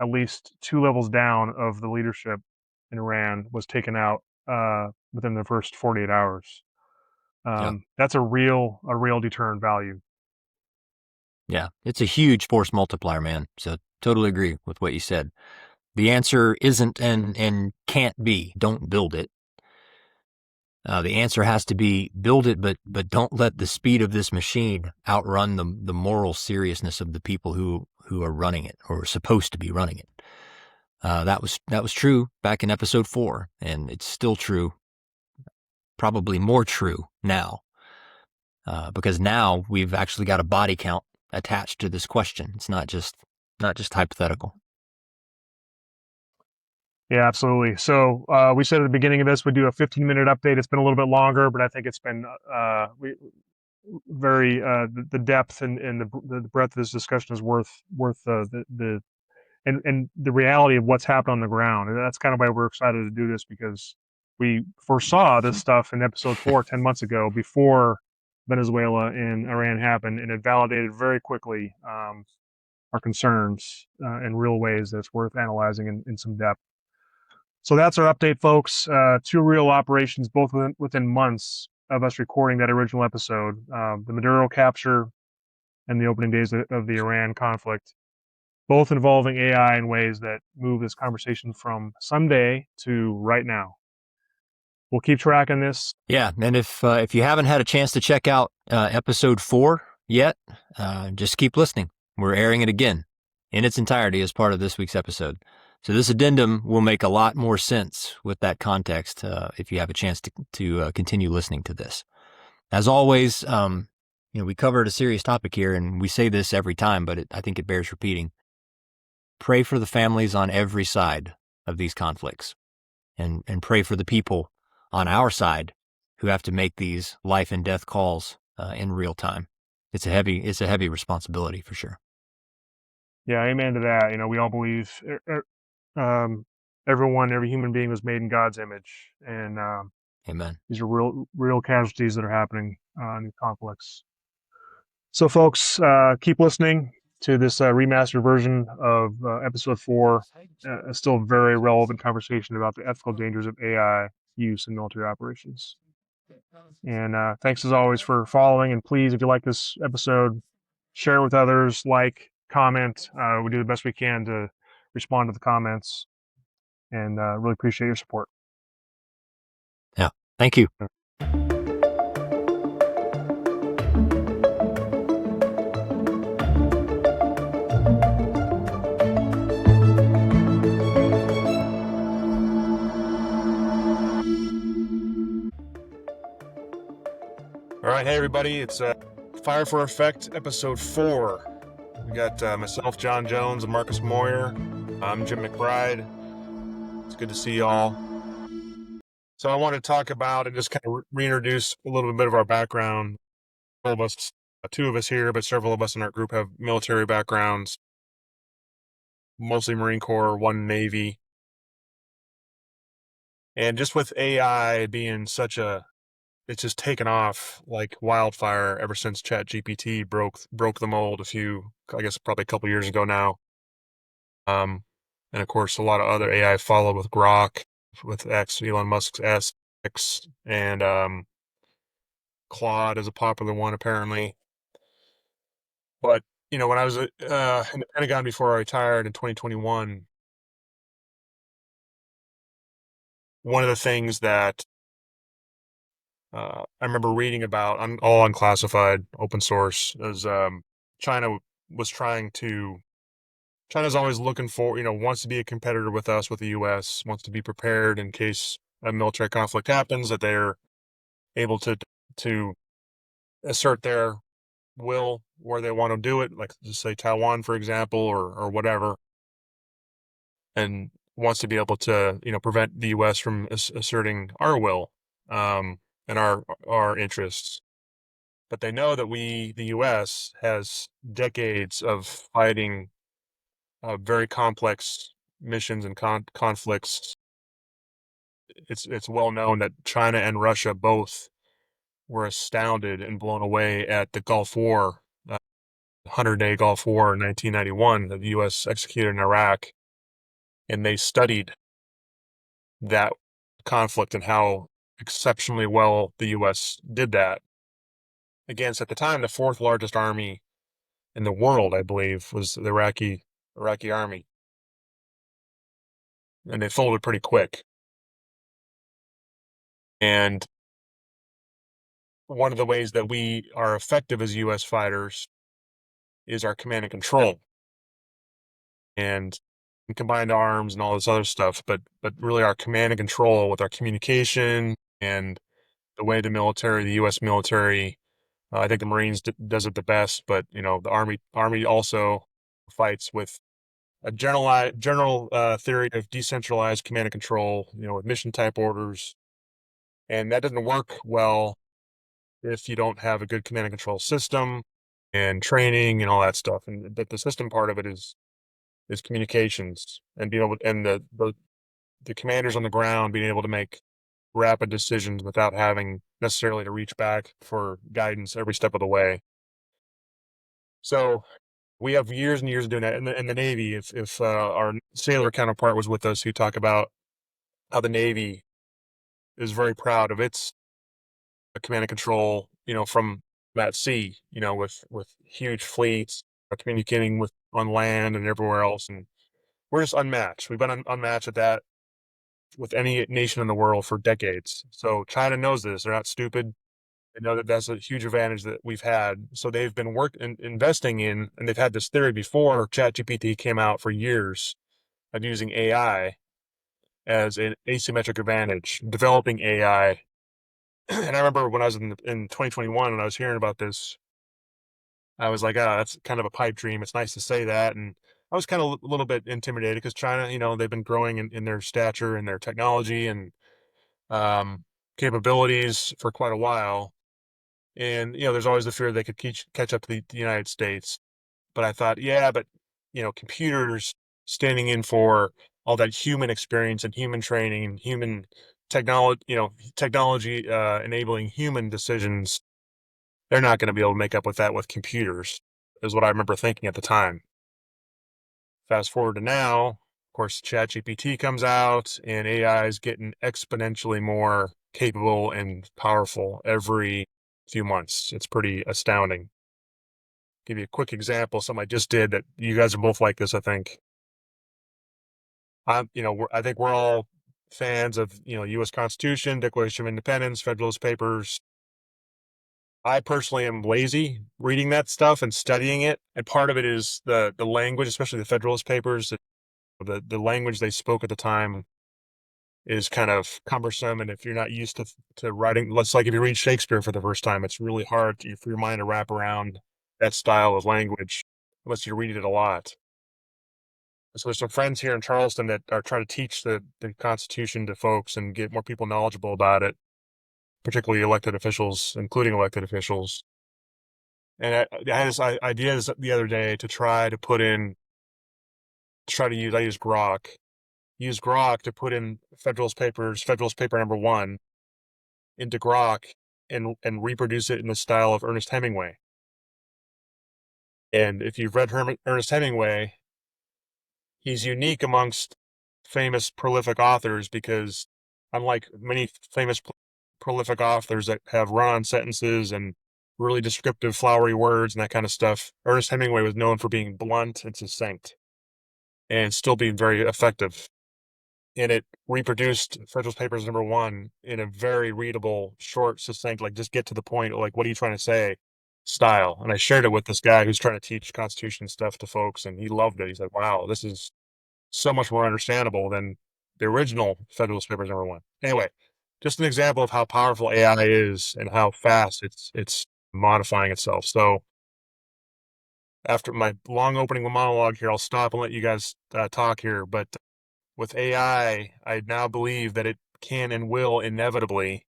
At least 2 levels down of the leadership in Iran was taken out within the first 48 hours. Yeah. That's a real deterrent value. Yeah. It's a huge force multiplier, man. So totally agree with what you said. The answer isn't and can't be don't build it. The answer has to be build it, but don't let the speed of this machine outrun the moral seriousness of the people who are running it or are supposed to be running it. That was true back in episode 4, and it's still true, probably more true now, because now we've actually got a body count attached to this question. It's not just hypothetical. Yeah, absolutely. So we said at the beginning of this we'd do a 15-minute update. It's been a little bit longer, but I think it's been very the depth and the breadth of this discussion is worth the and the reality of what's happened on the ground. And that's kind of why we're excited to do this, because we foresaw this stuff in episode 4 10 months ago, before Venezuela and Iran happened, and it validated very quickly our concerns in real ways that's worth analyzing in some depth. So that's our update, folks. 2 real operations, both within months of us recording that original episode. The Maduro capture and the opening days of the Iran conflict, both involving AI in ways that move this conversation from someday to right now. We'll keep tracking this. Yeah, and if you haven't had a chance to check out episode 4 yet, just keep listening. We're airing it again in its entirety as part of this week's episode. So this addendum will make a lot more sense with that context if you have a chance to continue listening to this. As always, we covered a serious topic here, and we say this every time, but I think it bears repeating. Pray for the families on every side of these conflicts, and pray for the people on our side who have to make these life and death calls in real time. It's a heavy responsibility for sure. Yeah, amen to that. We all believe every human being was made in God's image, and Amen. these are real casualties that are happening in these conflicts. So, folks, keep listening to this remastered version of episode 4. Still a very relevant conversation about the ethical dangers of AI use in military operations. And thanks as always for following. And please, if you like this episode, share it with others, comment. We do the best we can to respond to the comments, and really appreciate your support. Yeah. Thank you. All right, hey everybody, it's Fire for Effect, episode 4. We got myself, John Jones, and Marcus Moyer. I'm Jim McBride. It's good to see y'all. So I want to talk about and just kind of reintroduce a little bit of our background. All of us, 2 of us here, but several of us in our group have military backgrounds, mostly Marine Corps, 1 Navy. And just with AI being it's just taken off like wildfire ever since ChatGPT broke the mold probably a couple years ago now. And of course, a lot of other AI followed with Grok, with Elon Musk's X, and Claude is a popular one apparently. But when I was in the Pentagon before I retired in 2021, one of the things that I remember reading about, all unclassified, open source, is China's always looking for, wants to be a competitor with us, with the U.S., wants to be prepared in case a military conflict happens, that they're able to assert their will where they want to do it, like just say Taiwan, for example, or whatever, and wants to be able to, prevent the U.S. from asserting our will and our interests. But they know that the U.S. has decades of fighting very complex missions and conflicts it's well known that China and Russia both were astounded and blown away at the Gulf War, 100-day Gulf War in 1991 that the U.S. executed in Iraq, and they studied that conflict and how exceptionally well the U.S. did that against, at the time, the fourth largest army in the world, I believe, was the Iraqi army, and they folded pretty quick. And one of the ways that we are effective as U.S. fighters is our command and control and combined arms and all this other stuff, but really our command and control with our communication and the way the U.S. military, I think the Marines does it the best, but the Army also fights with a general theory of decentralized command and control, with mission type orders, and that doesn't work well if you don't have a good command and control system and training and all that stuff. And the system part of it is communications and being able and the commanders on the ground being able to make rapid decisions without having necessarily to reach back for guidance every step of the way. So we have years and years of doing that in the Navy. If our sailor counterpart was with us, who talk about how the Navy is very proud of its command and control, from at sea, with huge fleets, communicating with on land and everywhere else, and we're just unmatched. We've been unmatched at that with any nation in the world for decades. So China knows this. They're not stupid. They know that that's a huge advantage that we've had. So they've been investing in, and they've had this theory before ChatGPT came out for years of using AI as an asymmetric advantage, developing AI. And I remember when I was in 2021 and I was hearing about this, I was like, oh, that's kind of a pipe dream. It's nice to say that. And I was kind of a little bit intimidated because China, they've been growing in their stature and their technology and um, capabilities for quite a while. And, there's always the fear they could catch up to the United States. But I thought, yeah, but, computers standing in for all that human experience and human training and human technology enabling human decisions, they're not going to be able to make up with that with computers, is what I remember thinking at the time. Fast forward to now, of course, ChatGPT comes out and AI is getting exponentially more capable and powerful every few months. It's pretty astounding. Give you a quick example, something I just did that you guys are both like this, I think. I think we're all fans of, U.S. Constitution, Declaration of Independence, Federalist Papers. I personally am lazy reading that stuff and studying it, and part of it is the language, especially the Federalist Papers. The language they spoke at the time is kind of cumbersome, and if you're not used to writing, let's like if you read Shakespeare for the first time, it's really hard for your mind to wrap around that style of language unless you're reading it a lot. So there's some friends here in Charleston that are trying to teach the Constitution to folks and get more people knowledgeable about it, particularly elected officials, including elected officials. And I had this idea the other day to try to use, I use Grok to put in Federalist Paper number 1 into Grok and reproduce it in the style of Ernest Hemingway. And if you've read Ernest Hemingway, he's unique amongst famous prolific authors because unlike many famous prolific authors that have run-on sentences and really descriptive flowery words and that kind of stuff, Ernest Hemingway was known for being blunt and succinct and still being very effective. And it reproduced Federalist Papers number 1 in a very readable, short, succinct, like just get to the point, like what are you trying to say style. And I shared it with this guy who's trying to teach Constitution stuff to folks, and he loved it. He said, wow, this is so much more understandable than the original Federalist Papers number 1. Anyway, just an example of how powerful AI is and how fast it's modifying itself. So after my long opening monologue here, I'll stop and let you guys talk here. But with AI, I now believe that it can and will inevitably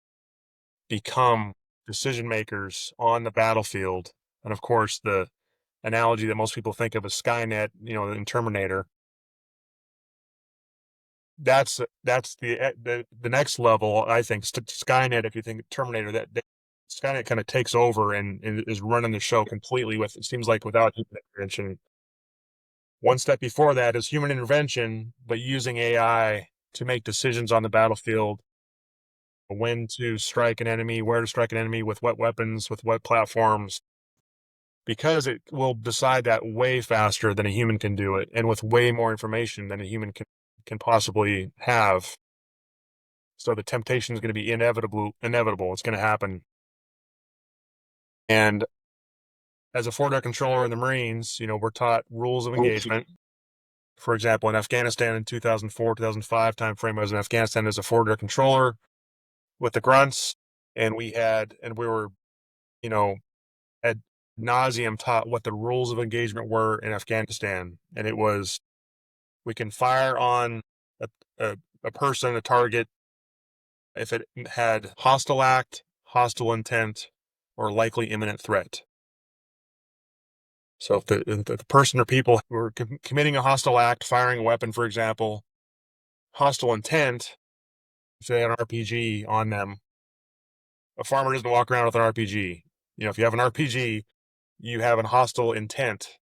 become decision makers on the battlefield. And of course, the analogy that most people think of as Skynet, in Terminator, that's the next level. I think Skynet. If you think Terminator, that Skynet kind of takes over and is running the show completely with, it seems like, without human intervention. One step before that is human intervention, but using AI to make decisions on the battlefield, when to strike an enemy, where to strike an enemy, with what weapons, with what platforms, because it will decide that way faster than a human can do it, and with way more information than a human can possibly have. So the temptation is going to be inevitable. It's going to happen. And as a forward air controller in the Marines, we're taught rules of engagement. For example, in Afghanistan in 2004, 2005 timeframe, I was in Afghanistan as a forward air controller with the grunts, and we were, ad nauseum taught what the rules of engagement were in Afghanistan. And it was, we can fire on a person, a target, if it had hostile act, hostile intent, or likely imminent threat. So if the person or people were committing a hostile act, firing a weapon, for example, hostile intent, if they had an RPG on them, a farmer doesn't walk around with an RPG. If you have an RPG, you have a hostile intent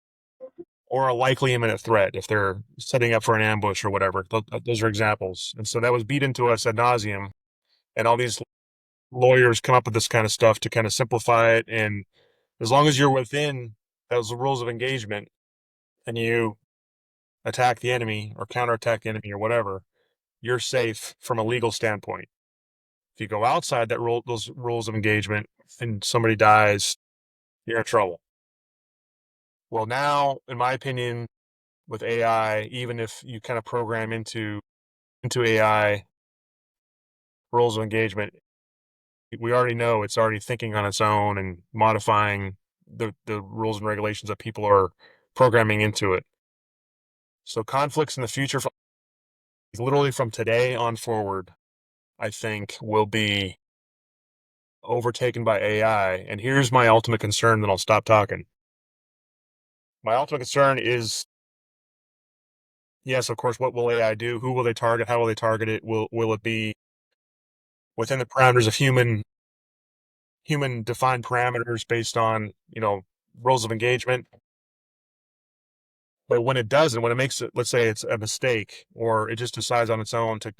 or a likely imminent threat if they're setting up for an ambush or whatever. Those are examples. And so that was beat into us ad nauseum. And all these lawyers come up with this kind of stuff to kind of simplify it. And as long as you're within those rules of engagement and you attack the enemy or counterattack the enemy or whatever, you're safe from a legal standpoint. If you go outside those rules of engagement and somebody dies, you're in trouble. Well, now, in my opinion, with AI, even if you kind of program into AI rules of engagement, we already know it's already thinking on its own and modifying the rules and regulations that people are programming into it. So conflicts in the future, literally from today on forward, I think will be overtaken by AI. And here's my ultimate concern, then I'll stop talking. My ultimate concern is, yes, of course, what will AI do? Who will they target? How will they target it? Will it be within the parameters of human defined parameters based on, rules of engagement? But when it doesn't, when it makes it, let's say it's a mistake, or it just decides on its own to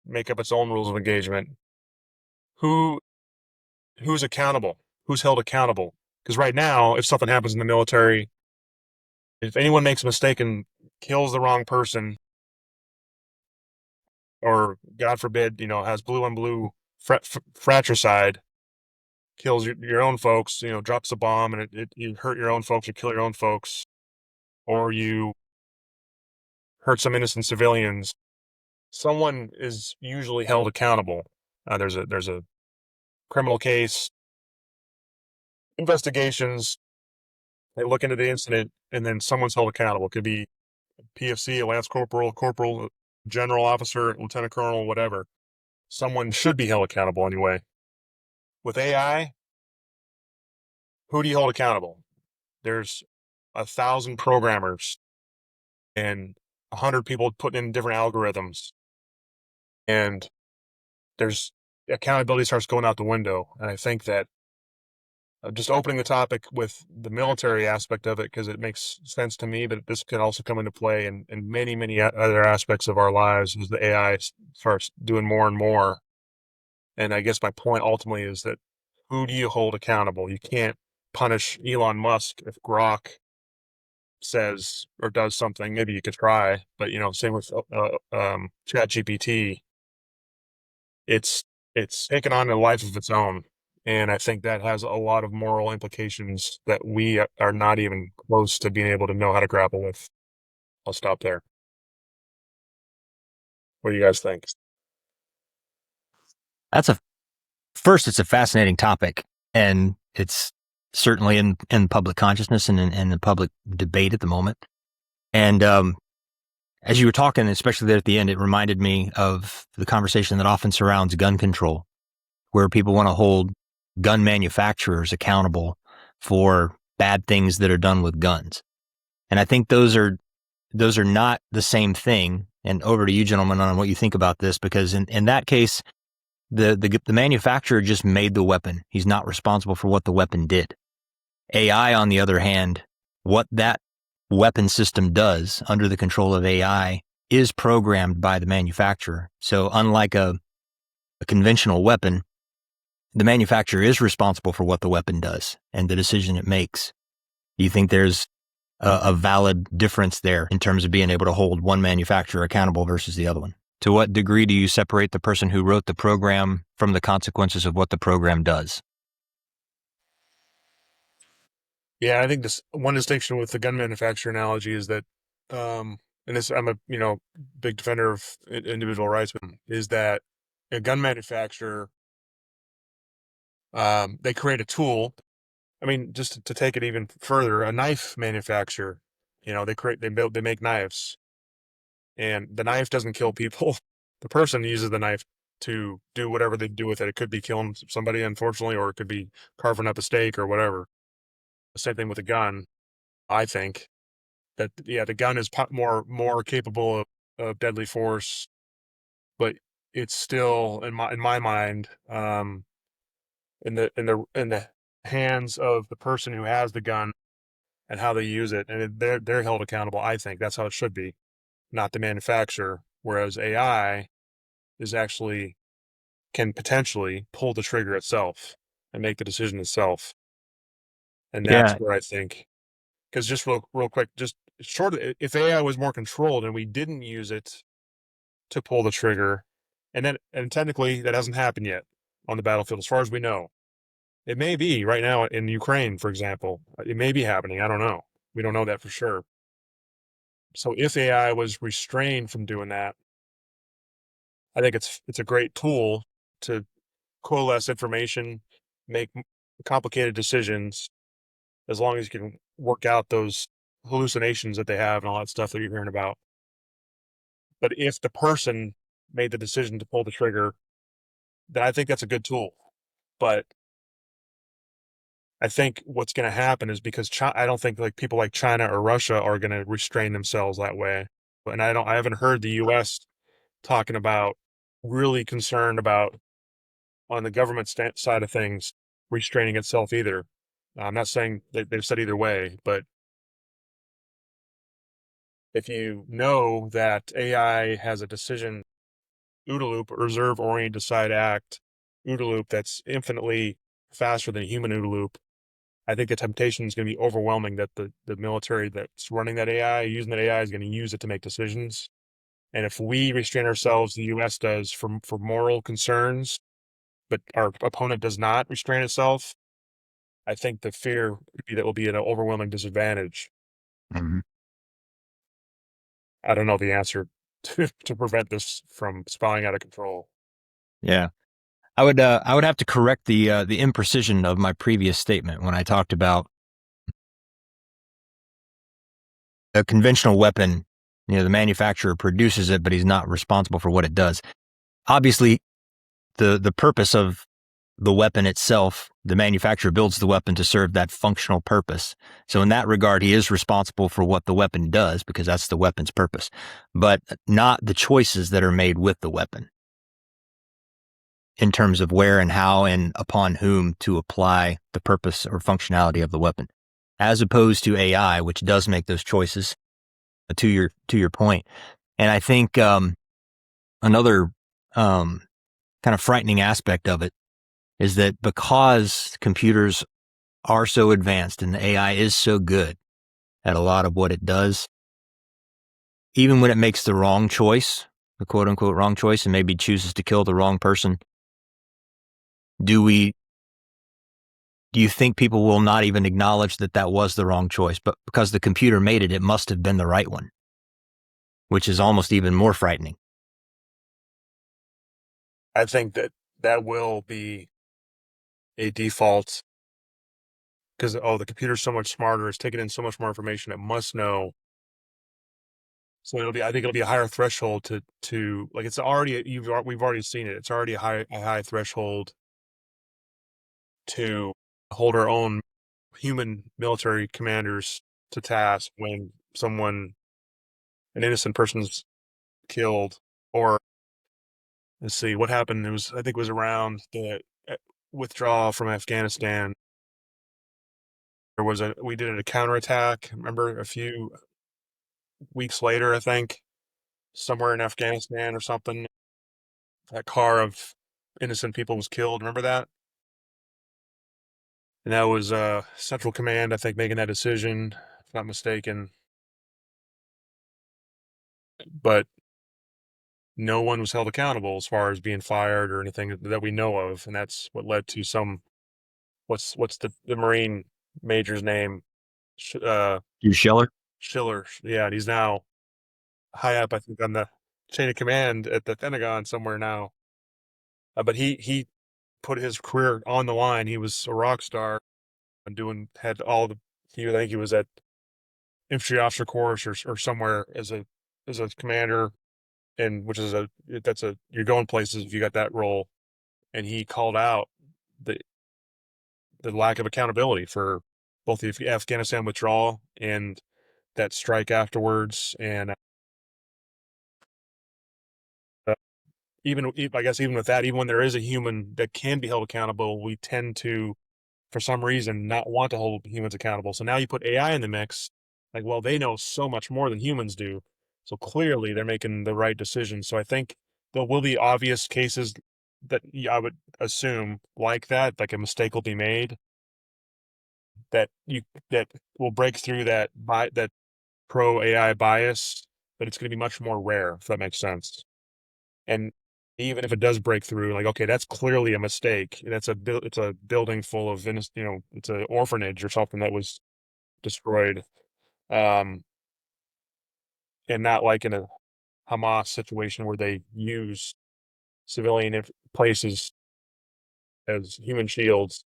make up its own rules of engagement, who's accountable? Who's held accountable? Because right now, if something happens in the military, if anyone makes a mistake and kills the wrong person, or God forbid, has blue on blue fratricide, kills your own folks, drops a bomb and you hurt your own folks or kill your own folks, or you hurt some innocent civilians, someone is usually held accountable. There's a criminal case, investigations, they look into the incident, and then someone's held accountable. It could be PFC, a lance corporal, general officer, lieutenant colonel, whatever. Someone should be held accountable anyway. With AI, who do you hold accountable? There's 1,000 programmers and 100 people putting in different algorithms, and there's accountability starts going out the window. And I think that just opening the topic with the military aspect of it, because it makes sense to me, but this could also come into play in many, many other aspects of our lives as the AI starts doing more and more. And I guess my point ultimately is that who do you hold accountable? You can't punish Elon Musk if Grok says or does something. Maybe you could try, but same with ChatGPT. It's taken on a life of its own. And I think that has a lot of moral implications that we are not even close to being able to know how to grapple with. I'll stop there. What do you guys think? It's a fascinating topic, and it's certainly in public consciousness and in the public debate at the moment. And as you were talking, especially there at the end, it reminded me of the conversation that often surrounds gun control, where people want to hold gun manufacturers accountable for bad things that are done with guns. And I think those are those are not the same thing. And over to you, gentlemen, on what you think about this, because in that case, the manufacturer just made the weapon. He's not responsible for what the weapon did. AI, on the other hand, what that weapon system does under the control of AI is programmed by the manufacturer. So unlike a conventional weapon, the manufacturer is responsible for what the weapon does and the decision it makes. Do you think there's a valid difference there in terms of being able to hold one manufacturer accountable versus the other one? To what degree do you separate the person who wrote the program from the consequences of what the program does? Yeah, I think this one distinction with the gun manufacturer analogy is that, and this I'm a big defender of individual rights, is that a gun manufacturer, they create a tool. I mean, just to take it even further, a knife manufacturer, they make knives, and the knife doesn't kill people. The person uses the knife to do whatever they do with it. It could be killing somebody, unfortunately, or it could be carving up a steak or whatever. The same thing with a gun. I think that, yeah, the gun is more capable of deadly force, but it's still in my mind, in the hands of the person who has the gun and how they use it, and they're held accountable. I think that's how it should be, not the manufacturer. Whereas AI is actually can potentially pull the trigger itself and make the decision itself, and that's Yeah, where I think, because just real quick, just short, if AI was more controlled and we didn't use it to pull the trigger, and technically that hasn't happened yet on the battlefield as far as we know. It may be right now in Ukraine, for example. It may be happening. I don't know. We don't know that for sure. So if AI was restrained from doing that, I think it's a great tool to coalesce information, make complicated decisions, as long as you can work out those hallucinations that they have and all that stuff that you're hearing about. But if the person made the decision to pull the trigger, then I think that's a good tool. But I think what's going to happen is, because I don't think like people like China or Russia are going to restrain themselves that way. And I haven't heard the U.S. talking about, really concerned about, on the government side of things, restraining itself either. I'm not saying that they've said either way, but if you know that AI has a decision OODA loop, reserve oriented decide act OODA loop, that's infinitely faster than a human OODA loop, I think the temptation is going to be overwhelming that the military that's running that AI, using that AI, is going to use it to make decisions. And if we restrain ourselves, the U.S. does, for moral concerns, but our opponent does not restrain itself, I think the fear would be that will be an overwhelming disadvantage. Mhm. I don't know the answer to prevent this from spiraling out of control. Yeah. I would have to correct the imprecision of my previous statement when I talked about a conventional weapon. The manufacturer produces it, but he's not responsible for what it does. Obviously, the purpose of the weapon itself, the manufacturer builds the weapon to serve that functional purpose. So in that regard, he is responsible for what the weapon does, because that's the weapon's purpose, but not the choices that are made with the weapon in terms of where and how and upon whom to apply the purpose or functionality of the weapon, as opposed to AI, which does make those choices, to your point. And I think another kind of frightening aspect of it is that because computers are so advanced and the AI is so good at a lot of what it does, even when it makes the wrong choice, the quote unquote wrong choice, and maybe chooses to kill the wrong person, do you think people will not even acknowledge that that was the wrong choice? But because the computer made it, it must have been the right one, which is almost even more frightening. I think that will be a default, because the computer's so much smarter, it's taking in so much more information, it must know. So I think it'll be a higher threshold to like, it's already, we've already seen it. It's already a high threshold to hold our own human military commanders to task when someone an innocent person's killed, or let's see what happened. I think it was around the withdrawal from Afghanistan. We did a counterattack. Remember, a few weeks later, I think, somewhere in Afghanistan or something, that car of innocent people was killed. Remember that? And that was Central Command, I think, making that decision, if not mistaken. But no one was held accountable as far as being fired or anything that we know of, and that's what led to what's the Marine major's name? You Schiller? Schiller. Yeah, and he's now high up, I think, on the chain of command at the Pentagon somewhere now. But he put his career on the line. He was a rock star and had all the. I think he was at infantry officer course or somewhere as a commander, and you're going places if you got that role. And he called out the lack of accountability for both the Afghanistan withdrawal and that strike afterwards. And I guess even with that, even when there is a human that can be held accountable, we tend to, for some reason, not want to hold humans accountable. So now you put AI in the mix, like, well, they know so much more than humans do. So clearly they're making the right decision. So I think there will be obvious cases that I would assume like that, like a mistake will be made that will break through that pro AI bias, but it's going to be much more rare, if that makes sense. And even if it does break through, like, okay, that's clearly a mistake. It's a building full of, it's an orphanage or something that was destroyed. And not like in a Hamas situation where they use civilian places as human shields.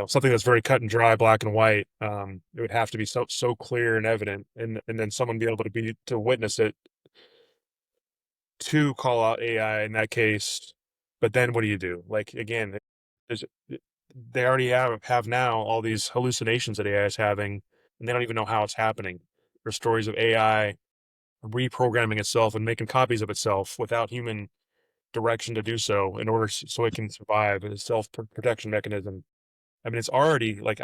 Something that's very cut and dry, black and white. It would have to be so clear and evident, and then someone be able to witness it, to call out AI in that case. But then what do you do? Like, again, they already have now all these hallucinations that AI is having, and they don't even know how it's happening. There's stories of AI reprogramming itself and making copies of itself without human direction to do so in order so it can survive as a self-protection mechanism. I mean, it's already like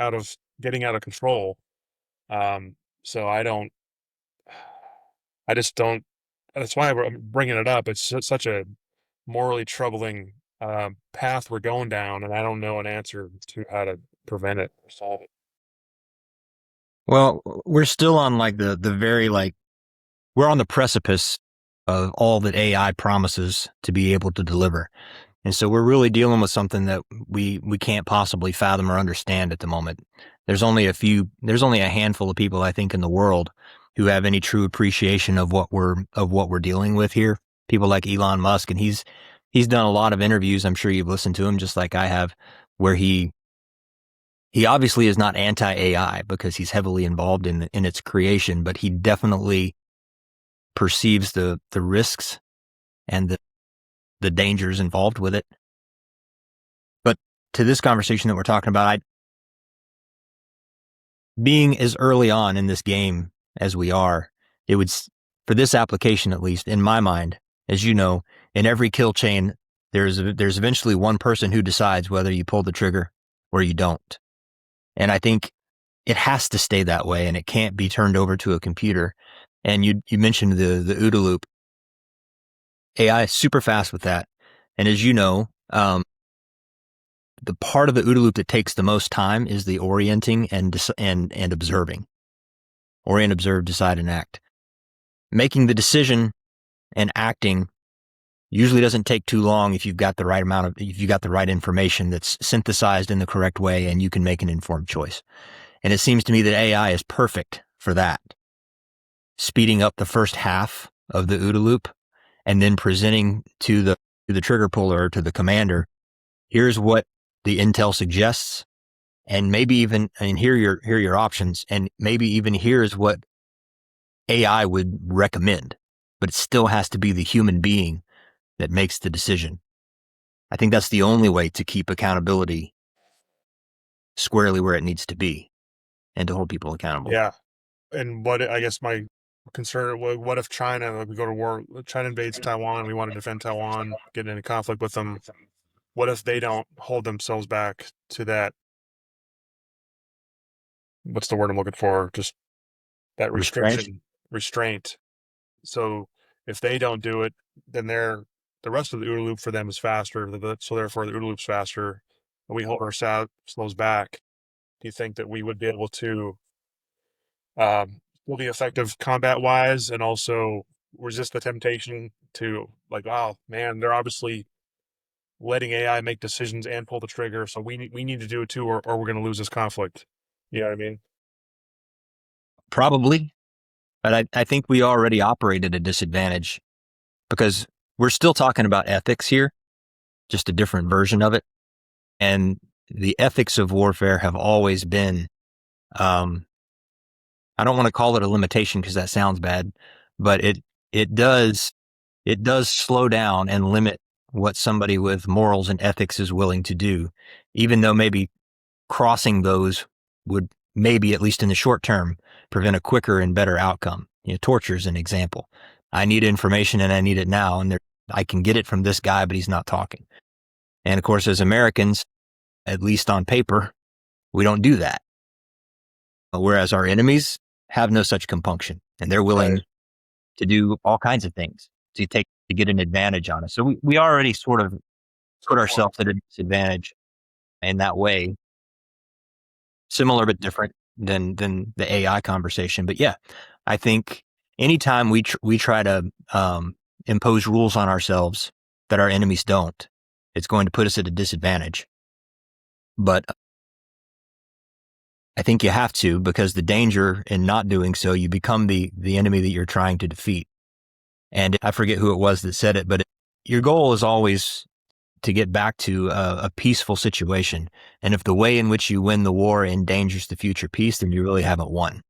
getting out of control. So I just don't. That's why I'm bringing it up. It's such a morally troubling path we're going down, and I don't know an answer to how to prevent it or solve it. Well, we're still on like the very we're on the precipice of all that AI promises to be able to deliver. And so we're really dealing with something that we can't possibly fathom or understand at the moment. There's only a handful of people, I think, in the world who have any true appreciation of what we're dealing with here. People like Elon Musk, and he's done a lot of interviews. I'm sure you've listened to him just like I have, where he obviously is not anti-AI because he's heavily involved in its creation, but he definitely perceives the risks and the dangers involved with it. But to this conversation that we're talking about, being as early on in this game as we are, it would, for this application at least, in my mind, as you know, in every kill chain, there's eventually one person who decides whether you pull the trigger or you don't. And I think it has to stay that way, and it can't be turned over to a computer. And you mentioned the OODA loop. AI is super fast with that. And as you know, the part of the OODA loop that takes the most time is the orienting and observing. Orient, observe, decide, and act. Making the decision and acting usually doesn't take too long if you've got the right information that's synthesized in the correct way and you can make an informed choice. And it seems to me that AI is perfect for that. Speeding up the first half of the OODA loop and then presenting to the trigger puller or to the commander, here's what the intel suggests, and maybe even, here are your options, and maybe even here's what AI would recommend, but it still has to be the human being that makes the decision. I think that's the only way to keep accountability squarely where it needs to be and to hold people accountable. Yeah. And what I guess my concerned. What if China, like, we go to war? China invades Taiwan. We want to defend Taiwan, get into conflict with them. What if they don't hold themselves back to that? What's the word I'm looking for? Just that Restraint. restraint. So if they don't do it, then the rest of the OODA loop for them is faster. So therefore, the OODA loop's faster. And we hold ourselves back. Do you think that we would be able to will be effective combat wise and also resist the temptation to, like, oh man, they're obviously letting AI make decisions and pull the trigger, so we need to do it too, or we're going to lose this conflict. You know what I mean? Probably, but I think we already operate at a disadvantage because we're still talking about ethics here, just a different version of it. And the ethics of warfare have always been, I don't want to call it a limitation because that sounds bad, but it does slow down and limit what somebody with morals and ethics is willing to do, even though maybe crossing those would maybe, at least in the short term, prevent a quicker and better outcome. Torture is an example. I need information and I need it now, and I can get it from this guy, but he's not talking. And of course, as Americans, at least on paper, we don't do that. Whereas our enemies have no such compunction, and they're willing to do all kinds of things to get an advantage on us. So we already sort of put ourselves at a disadvantage in that way, similar but different than the AI conversation. But yeah, I think anytime we try to impose rules on ourselves that our enemies don't, it's going to put us at a disadvantage. But I think you have to, because the danger in not doing so, you become the enemy that you're trying to defeat. And I forget who it was that said it, but your goal is always to get back to a peaceful situation. And if the way in which you win the war endangers the future peace, then you really haven't won.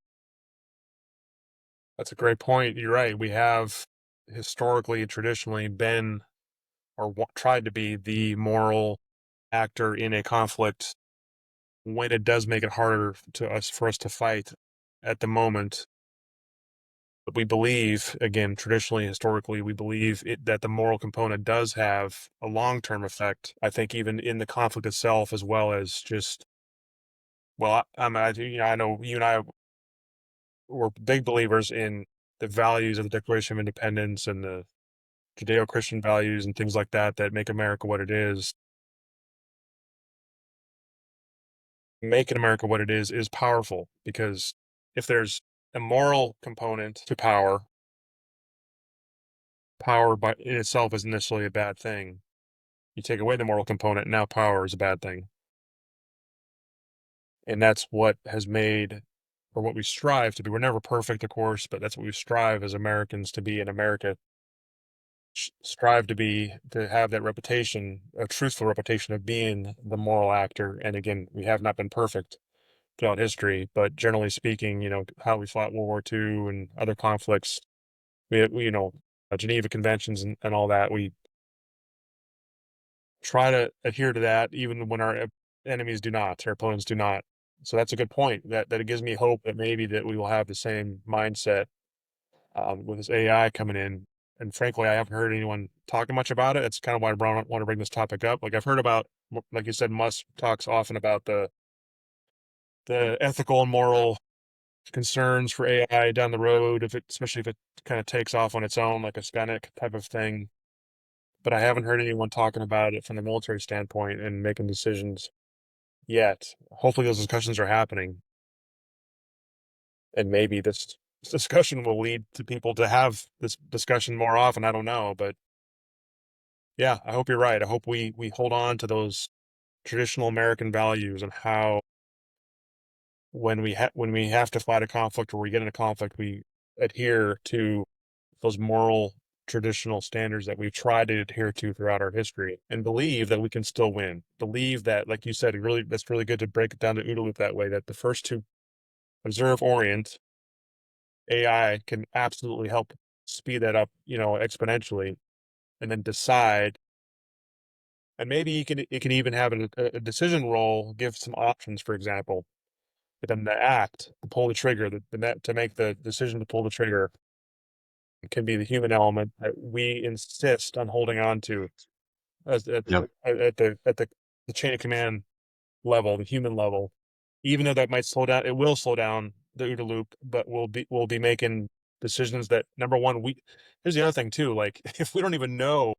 That's a great point. You're right. We have historically, traditionally been or tried to be the moral actor in a conflict when it does make it harder for us to fight at the moment. But we believe, again, traditionally, historically, we believe that the moral component does have a long-term effect. I think even in the conflict itself, as well as just, well, I know you and I were big believers in the values of the Declaration of Independence and the Judeo-Christian values and things like that that make America what it is. Making America what it is powerful, because if there's a moral component to power, power by in itself isn't necessarily a bad thing. You take away the moral component, now power is a bad thing. And that's what has made, or what we strive to be. We're never perfect, of course, but that's what we strive as Americans to be in America. Strive to have that reputation, a truthful reputation of being the moral actor. And again, we have not been perfect throughout history, but generally speaking, how we fought World War II and other conflicts, we Geneva Conventions and all that, we try to adhere to that even when our enemies do not, our opponents do not. So that's a good point. That it gives me hope that maybe that we will have the same mindset with this AI coming in. And frankly, I haven't heard anyone talking much about it. It's kind of why I want to bring this topic up. Like, I've heard about, like you said, Musk talks often about the ethical and moral concerns for AI down the road, especially if it kind of takes off on its own, like a Skynet type of thing. But I haven't heard anyone talking about it from the military standpoint and making decisions yet. Hopefully those discussions are happening. And maybe this discussion will lead to people to have this discussion more often. I don't know, but yeah, I hope you're right. I hope we hold on to those traditional American values and how when we have to fight a conflict or we get in a conflict, we adhere to those moral traditional standards that we've tried to adhere to throughout our history, and believe that we can still win. Believe that, like you said, that's really good to break it down to OODA loop that way, that the first two, observe, orient, AI can absolutely help speed that up, exponentially, and then decide. And maybe it can even have a decision role, give some options, for example. but then the act, to pull the trigger, to make the decision to pull the trigger, can be the human element that we insist on holding on to Yep. at the chain of command level, the human level. Even though that might slow down, it will slow down the OODA loop, but we'll be making decisions that, number one, here's the other thing too, like if we don't even know,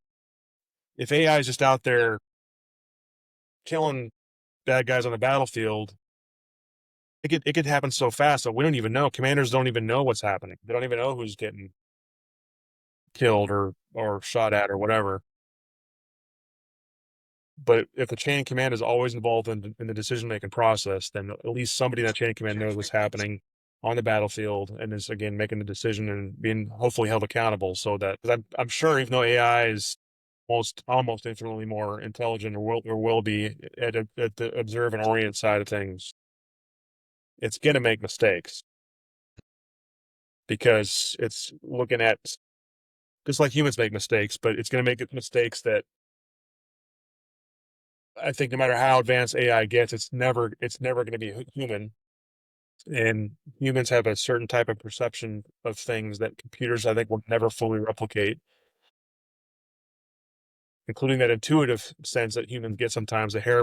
if AI is just out there killing bad guys on the battlefield, it could happen so fast that we don't even know. Commanders don't even know what's happening. They don't even know who's getting killed or shot at or whatever. But if the chain of command is always involved in the decision-making process, then at least somebody in that chain of command knows what's happening on the battlefield and is, again, making the decision and being hopefully held accountable. So that, because I'm sure, even though AI is almost infinitely more intelligent or will be at the observe and orient side of things, it's going to make mistakes because it's looking at, just like humans make mistakes, but it's going to make mistakes that, I think, no matter how advanced AI gets, it's never going to be human. And humans have a certain type of perception of things that computers, I think, will never fully replicate, including that intuitive sense that humans get sometimes, the hair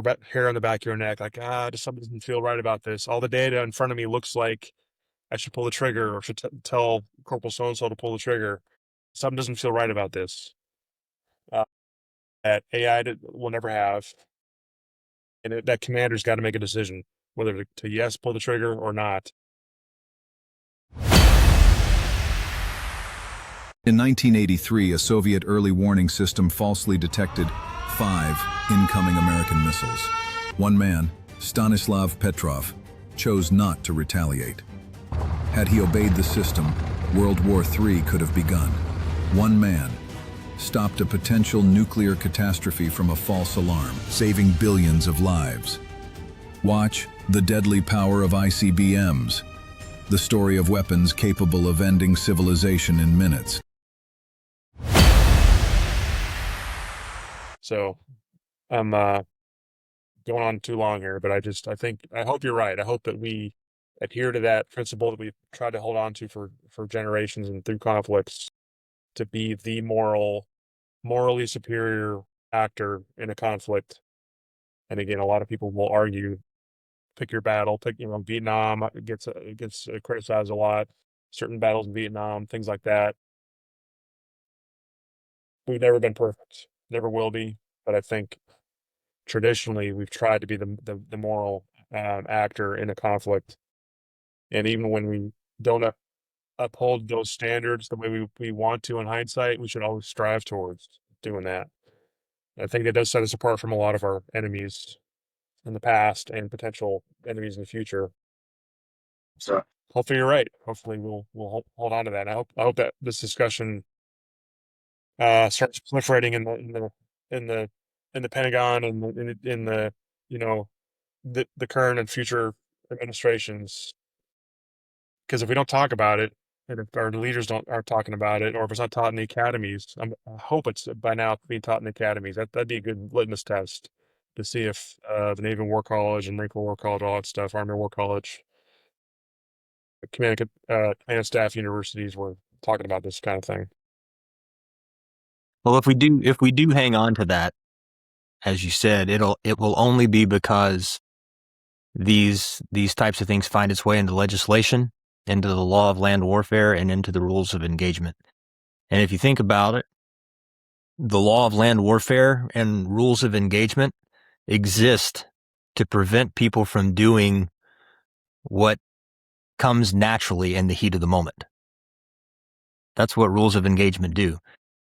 on the back of your neck, like, just something doesn't feel right about this. All the data in front of me looks like I should pull the trigger or should tell Corporal so-and-so to pull the trigger. Something doesn't feel right about this. That AI will never have. And that commander's got to make a decision whether to yes, pull the trigger or not. In 1983, a Soviet early warning system falsely detected 5 incoming American missiles. One man, Stanislav Petrov, chose not to retaliate. Had he obeyed the system, World War III could have begun. One man stopped a potential nuclear catastrophe from a false alarm, saving billions of lives. Watch The Deadly Power of ICBMs, the story of weapons capable of ending civilization in minutes. So I'm going on too long here, but I hope you're right. I hope that we adhere to that principle that we've tried to hold on to for generations and through conflicts, to be the morally superior actor in a conflict. And again, a lot of people will argue, pick your battle, Vietnam gets criticized a lot, certain battles in Vietnam, things like that. We've never been perfect, never will be, but I think traditionally we've tried to be the moral actor in a conflict. And even when we don't uphold those standards the way we want to in hindsight, we should always strive towards doing that. I think that does set us apart from a lot of our enemies in the past and potential enemies in the future. So hopefully you're right. Hopefully we'll hold on to that. And I hope that this discussion starts proliferating in the Pentagon and in the, you know, the current and future administrations. Because if we don't talk about it, and if our leaders aren't talking about it, or if it's not taught in the academies, I hope it's by now being taught in the academies. That'd be a good litmus test to see if the Navy War College and Marine Corps War College, all that stuff, Army War College, command and staff universities were talking about this kind of thing. Well, if we do hang on to that, as you said, it will only be because these types of things find its way into legislation, into the law of land warfare, and into the rules of engagement. And if you think about it, the law of land warfare and rules of engagement exist to prevent people from doing what comes naturally in the heat of the moment. That's what rules of engagement do.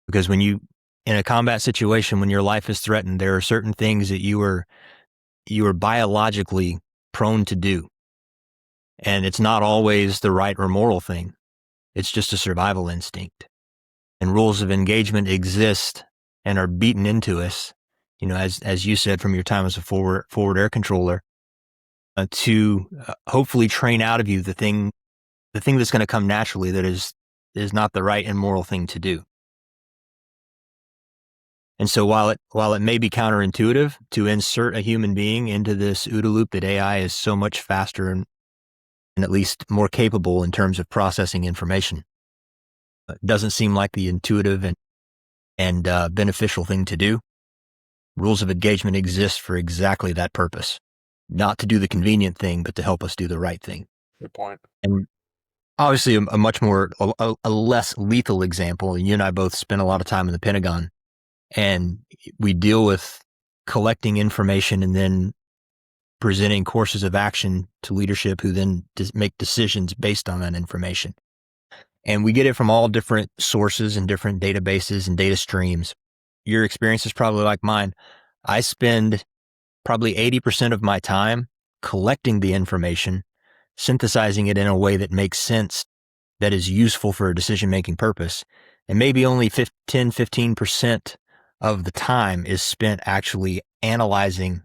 Because when you, in a combat situation, when your life is threatened, there are certain things that you are biologically prone to do. And it's not always the right or moral thing. It's just a survival instinct. And rules of engagement exist and are beaten into us, as you said, from your time as a forward air controller, to hopefully train out of you the thing that's going to come naturally that is not the right and moral thing to do. And so while it may be counterintuitive to insert a human being into this OODA loop that AI is so much faster and at least more capable in terms of processing information. It doesn't seem like the intuitive and beneficial thing to do. Rules of engagement exist for exactly that purpose, not to do the convenient thing, but to help us do the right thing. Good point. And obviously a much more, a less lethal example, and you and I both spent a lot of time in the Pentagon, and we deal with collecting information and then presenting courses of action to leadership who then make decisions based on that information. And we get it from all different sources and different databases and data streams. Your experience is probably like mine. I spend probably 80% of my time collecting the information, synthesizing it in a way that makes sense, that is useful for a decision-making purpose. And maybe only 10-15% of the time is spent actually analyzing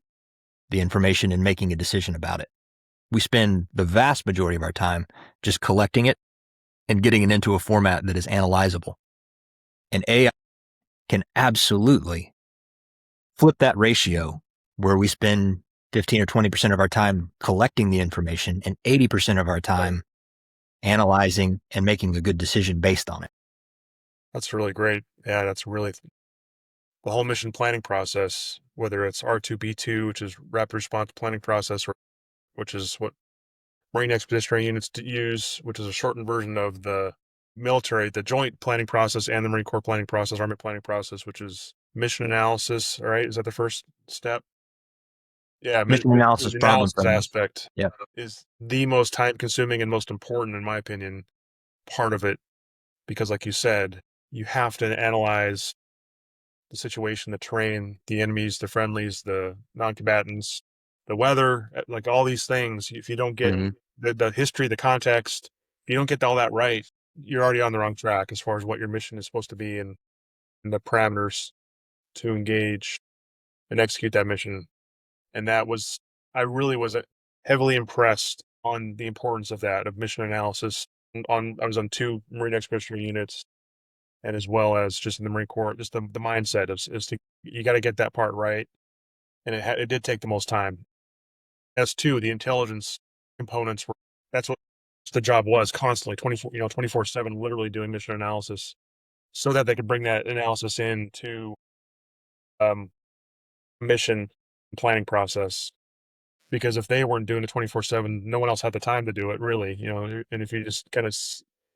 the information and making a decision about it. We spend the vast majority of our time just collecting it and getting it into a format that is analyzable. And AI can absolutely flip that ratio where we spend 15 or 20% of our time collecting the information and 80% of our time analyzing and making a good decision based on it. That's really great. Yeah, that's really the whole mission planning process, whether it's R2B2, which is rapid response planning process, or which is what Marine Expeditionary Units use, which is a shortened version of the military, the joint planning process and the Marine Corps planning process, Army planning process, which is mission analysis. All right. Is that the first step? Yeah. Mission analysis, The problem analysis framing. aspect is the most time consuming and most important, in my opinion, part of it. Because like you said, you have to analyze the situation, the terrain, the enemies, the friendlies, the non-combatants, the weather, like all these things. If you don't get the history, the context, if you don't get all that right, you're already on the wrong track as far as what your mission is supposed to be and the parameters to engage and execute that mission. And I really was heavily impressed on the importance of that, of mission analysis. I was on 2 Marine Expeditionary Units, and as well as just in the Marine Corps, just the mindset is to, you got to get that part right. And it did take the most time. S2, the intelligence components that's what the job was, constantly 24/7, literally doing mission analysis so that they could bring that analysis into mission planning process. Because if they weren't doing it 24/7, no one else had the time to do it, really, and if you just kind of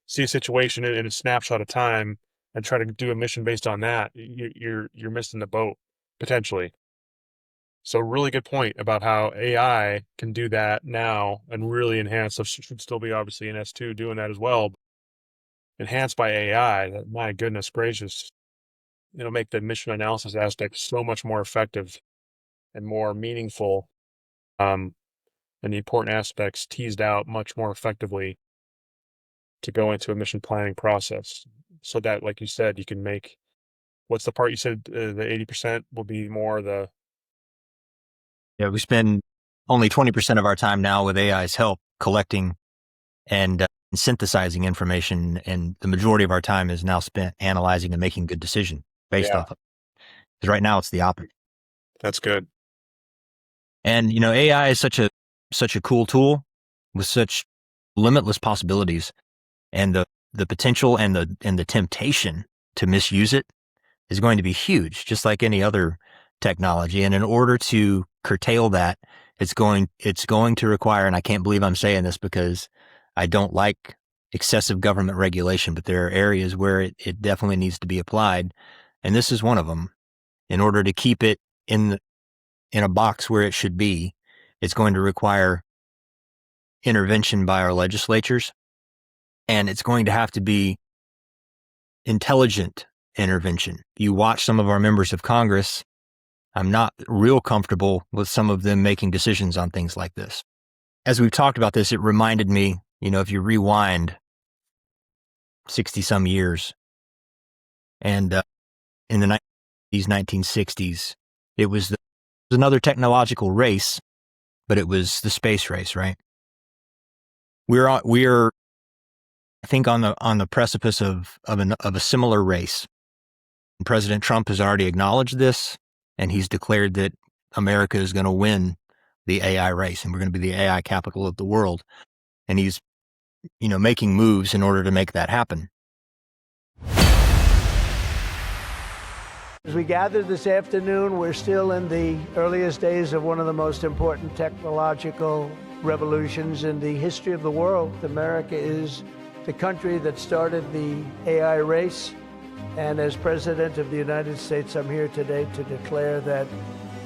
see a situation in a snapshot of time and try to do a mission based on that, you're missing the boat potentially. So really good point about how AI can do that now and really enhance. So should still be obviously in S2 doing that as well. Enhanced by AI, my goodness gracious, it'll make the mission analysis aspect so much more effective and more meaningful, and the important aspects teased out much more effectively to go into a mission planning process. So that, like you said, you can make, what's the part you said, the 80% will be more the. Yeah, we spend only 20% of our time now with AI's help collecting and synthesizing information, and the majority of our time is now spent analyzing and making good decisions based off of it. Because right now it's the opposite. That's good. And AI is such a cool tool with such limitless possibilities, and the potential and the temptation to misuse it is going to be huge, just like any other technology. And in order to curtail that, it's going to require, and I can't believe I'm saying this because I don't like excessive government regulation, but there are areas where it definitely needs to be applied. And this is one of them. In order to keep it in a box where it should be, it's going to require intervention by our legislatures, and it's going to have to be intelligent intervention. You watch some of our members of Congress, I'm not real comfortable with some of them making decisions on things like this. As we've talked about this, it reminded me, if you rewind 60 some years, and in the 1960s, it was another technological race, but it was the space race, right? We're I think on the precipice of a similar race. And President Trump has already acknowledged this, and he's declared that America is going to win the AI race, and we're going to be the AI capital of the world. and he's, making moves in order to make that happen. As we gather this afternoon, we're still in the earliest days of one of the most important technological revolutions in the history of the world. America is the country that started the AI race. And as President of the United States, I'm here today to declare that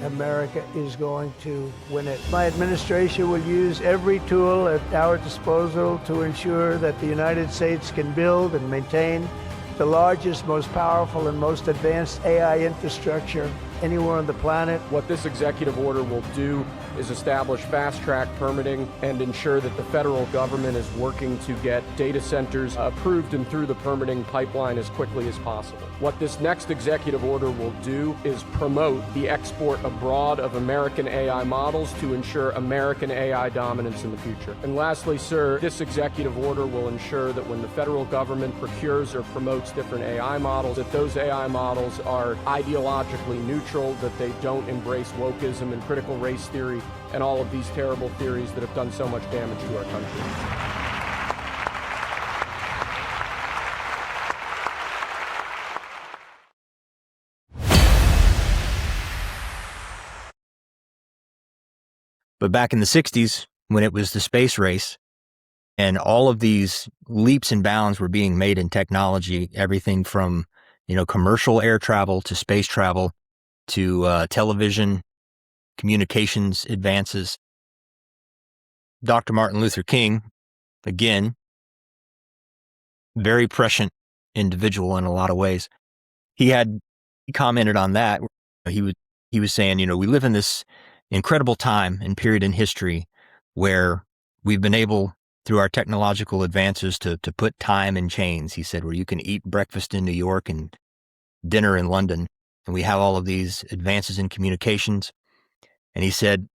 America is going to win it. My administration will use every tool at our disposal to ensure that the United States can build and maintain the largest, most powerful, and most advanced AI infrastructure anywhere on the planet. What this executive order will do is establish fast-track permitting and ensure that the federal government is working to get data centers approved and through the permitting pipeline as quickly as possible. What this next executive order will do is promote the export abroad of American AI models to ensure American AI dominance in the future. And lastly, sir, this executive order will ensure that when the federal government procures or promotes different AI models, that those AI models are ideologically neutral, that they don't embrace wokeism and critical race theory and all of these terrible theories that have done so much damage to our country. But back in the 60s, when it was the space race, and all of these leaps and bounds were being made in technology, everything from, commercial air travel to space travel to television, communications advances. Dr. Martin Luther King, again, very prescient individual in a lot of ways. He commented on that. He was saying, we live in this incredible time and period in history where we've been able, through our technological advances, to put time in chains. He said, where you can eat breakfast in New York and dinner in London, and we have all of these advances in communications. And he said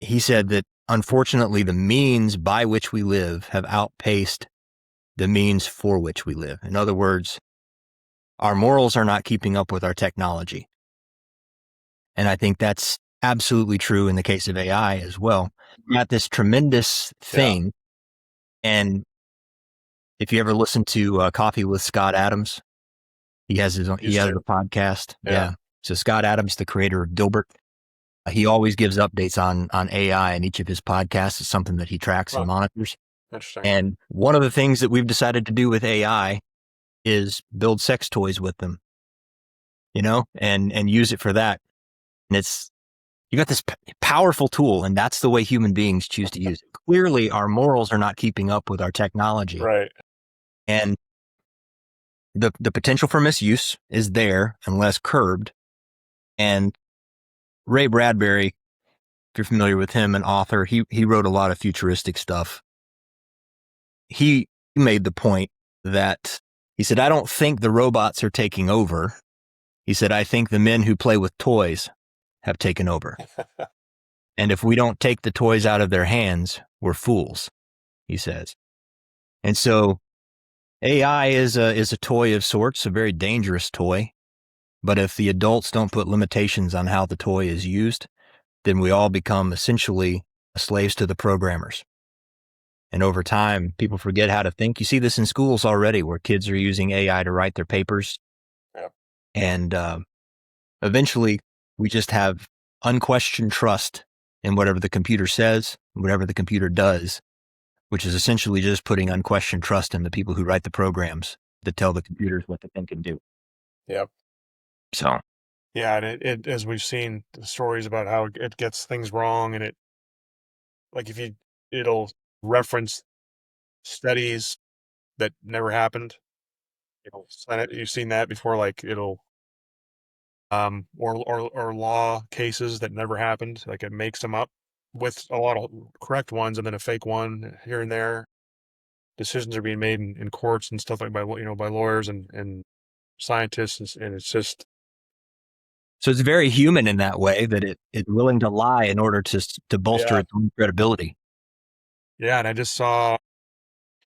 that unfortunately the means by which we live have outpaced the means for which we live. In other words, our morals are not keeping up with our technology. And I think that's absolutely true in the case of AI as well. We got this tremendous thing. Yeah. And if you ever listen to Coffee with Scott Adams, he has a podcast. Yeah. So Scott Adams, the creator of Dilbert, he always gives updates on AI, and each of his podcasts is something that he tracks and monitors. Interesting. And one of the things that we've decided to do with AI is build sex toys with them, and use it for that. And you got this powerful tool, and that's the way human beings choose to use it. Clearly, our morals are not keeping up with our technology. Right. And the potential for misuse is there unless curbed. And Ray Bradbury, if you're familiar with him, an author, he wrote a lot of futuristic stuff. He made the point that he said, I don't think the robots are taking over. He said, I think the men who play with toys have taken over. And if we don't take the toys out of their hands, we're fools, he says. And so AI is a toy of sorts, a very dangerous toy. But if the adults don't put limitations on how the toy is used, then we all become essentially slaves to the programmers. And over time, people forget how to think. You see this in schools already, where kids are using AI to write their papers. Yep. And eventually, we just have unquestioned trust in whatever the computer says, whatever the computer does, which is essentially just putting unquestioned trust in the people who write the programs that tell the computers what they think and do. Yep. So, yeah, and it as we've seen the stories about how it gets things wrong, and it'll reference studies that never happened. You've seen that before, like it'll or law cases that never happened. Like it makes them up with a lot of correct ones and then a fake one here and there. Decisions are being made in courts and stuff like by lawyers and scientists, and it's just. So it's very human in that way, that it's willing to lie in order to bolster its own credibility. Yeah, and I just saw, I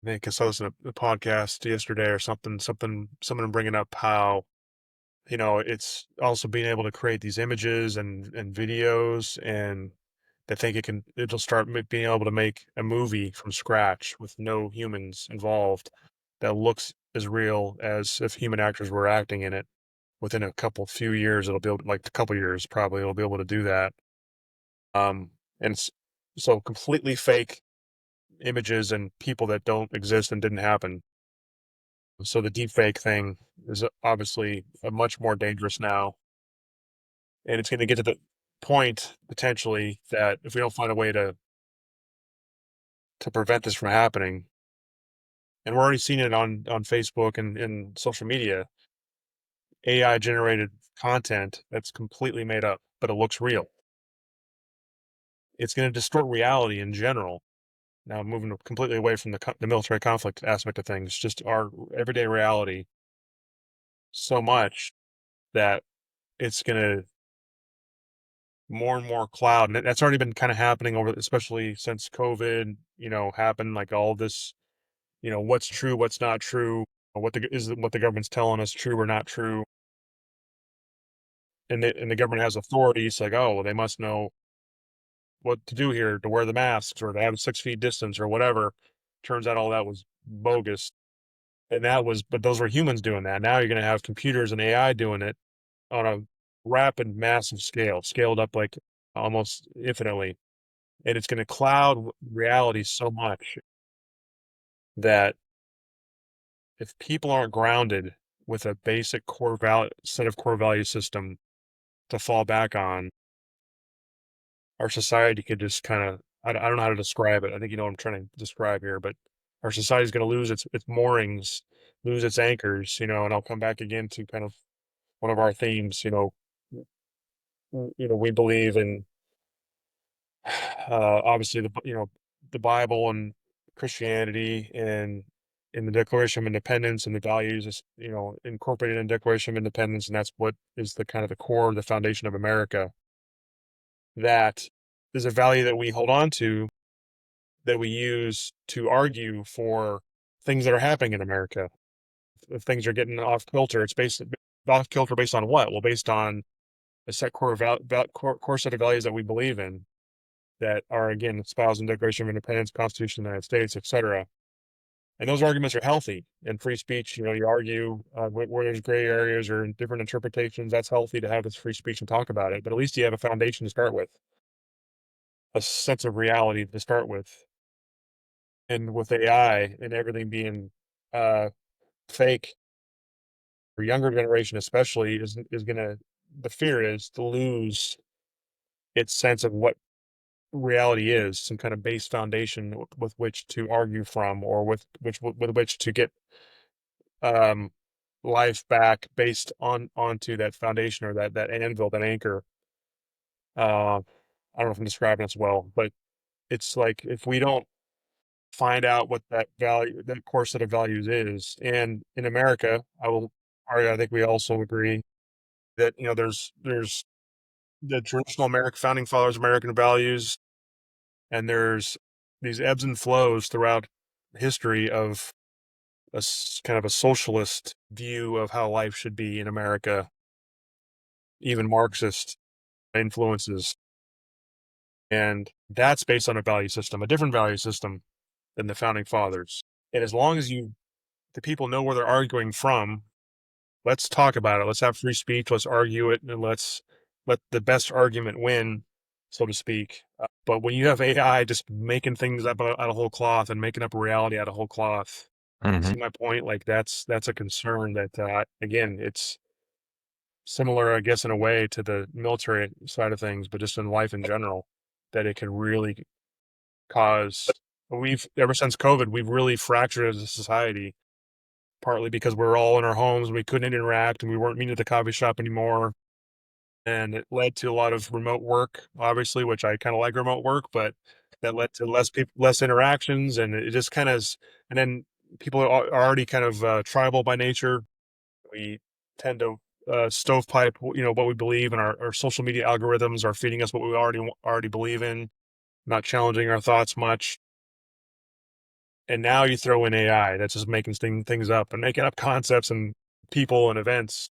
think I saw this in a podcast yesterday or something, someone bringing up how, it's also being able to create these images and videos, and They think it'll start being able to make a movie from scratch with no humans involved that looks as real as if human actors were acting in it. Within a few years, it'll be able, like a couple years probably, it'll be able to do that. And so completely fake images and people that don't exist and didn't happen. So the deepfake thing is obviously a much more dangerous now, and it's going to get to the point potentially that if we don't find a way to prevent this from happening, and we're already seeing it on Facebook and social media, AI generated content that's completely made up, but it looks real. It's going to distort reality in general. Now, moving completely away from the military conflict aspect of things, just our everyday reality so much that it's going to more and more cloud. And that's already been kind of happening especially since COVID, happened, like all this, what's true, what's not true, what the government's telling us true or not true. And the government has authority. It's like, oh, well, they must know what to do here, to wear the masks or to have 6 feet distance or whatever. Turns out all that was bogus. But those were humans doing that. Now you're going to have computers and AI doing it on a rapid, massive scale, scaled up like almost infinitely. And it's going to cloud reality so much that if people aren't grounded with a basic set of core value system to fall back on, our society could just kind of, I don't know how to describe it. I think you know what I'm trying to describe here, but our society is going to lose its moorings, lose its anchors, and I'll come back again to kind of one of our themes, we believe in, obviously the Bible and Christianity and in the Declaration of Independence and the values is, incorporated in the Declaration of Independence. And that's what is the kind of the core, the foundation of America. That is a value that we hold on to, that we use to argue for things that are happening in America. If things are getting off kilter, it's off kilter based on what? Well, based on a set core set of values that we believe in, that are again espoused in the Declaration of Independence, Constitution of the United States, etc. And those arguments are healthy. In free speech, you argue where there's gray areas or different interpretations. That's healthy to have this free speech and talk about it. But at least you have a foundation to start with, a sense of reality to start with. And with AI and everything being fake, for younger generation especially, is gonna the fear is to lose its sense of what reality is, some kind of base foundation with which to argue from, or with which to get um, life back based onto that foundation, or that anvil, that anchor. I don't know if I'm describing this well, but it's like if we don't find out what that core set of values is, and in America, I think we also agree that there's the traditional American founding fathers, American values, and there's these ebbs and flows throughout history of kind of a socialist view of how life should be in America, even Marxist influences. And that's based on a value system, a different value system than the founding fathers. And as long as the people know where they're arguing from, let's talk about it. Let's have free speech. Let's argue it, and let's let the best argument win, so to speak. But when you have AI just making things up out of whole cloth and making up reality out of whole cloth, Mhm. see my point? Like that's a concern that again, it's similar, I guess, in a way to the military side of things, but just in life in general, that it can really cause. We've ever since COVID, we've really fractured as a society, partly because we're all in our homes and we couldn't interact and we weren't meeting at the coffee shop anymore. And it led to a lot of remote work, obviously, which I kind of like remote work, but that led to less people, less interactions, and it just kind of. And then people are already kind of tribal by nature. We tend to stovepipe, what we believe, and our social media algorithms are feeding us what we already believe in, not challenging our thoughts much. And now you throw in AI that's just making things up and making up concepts and people and events.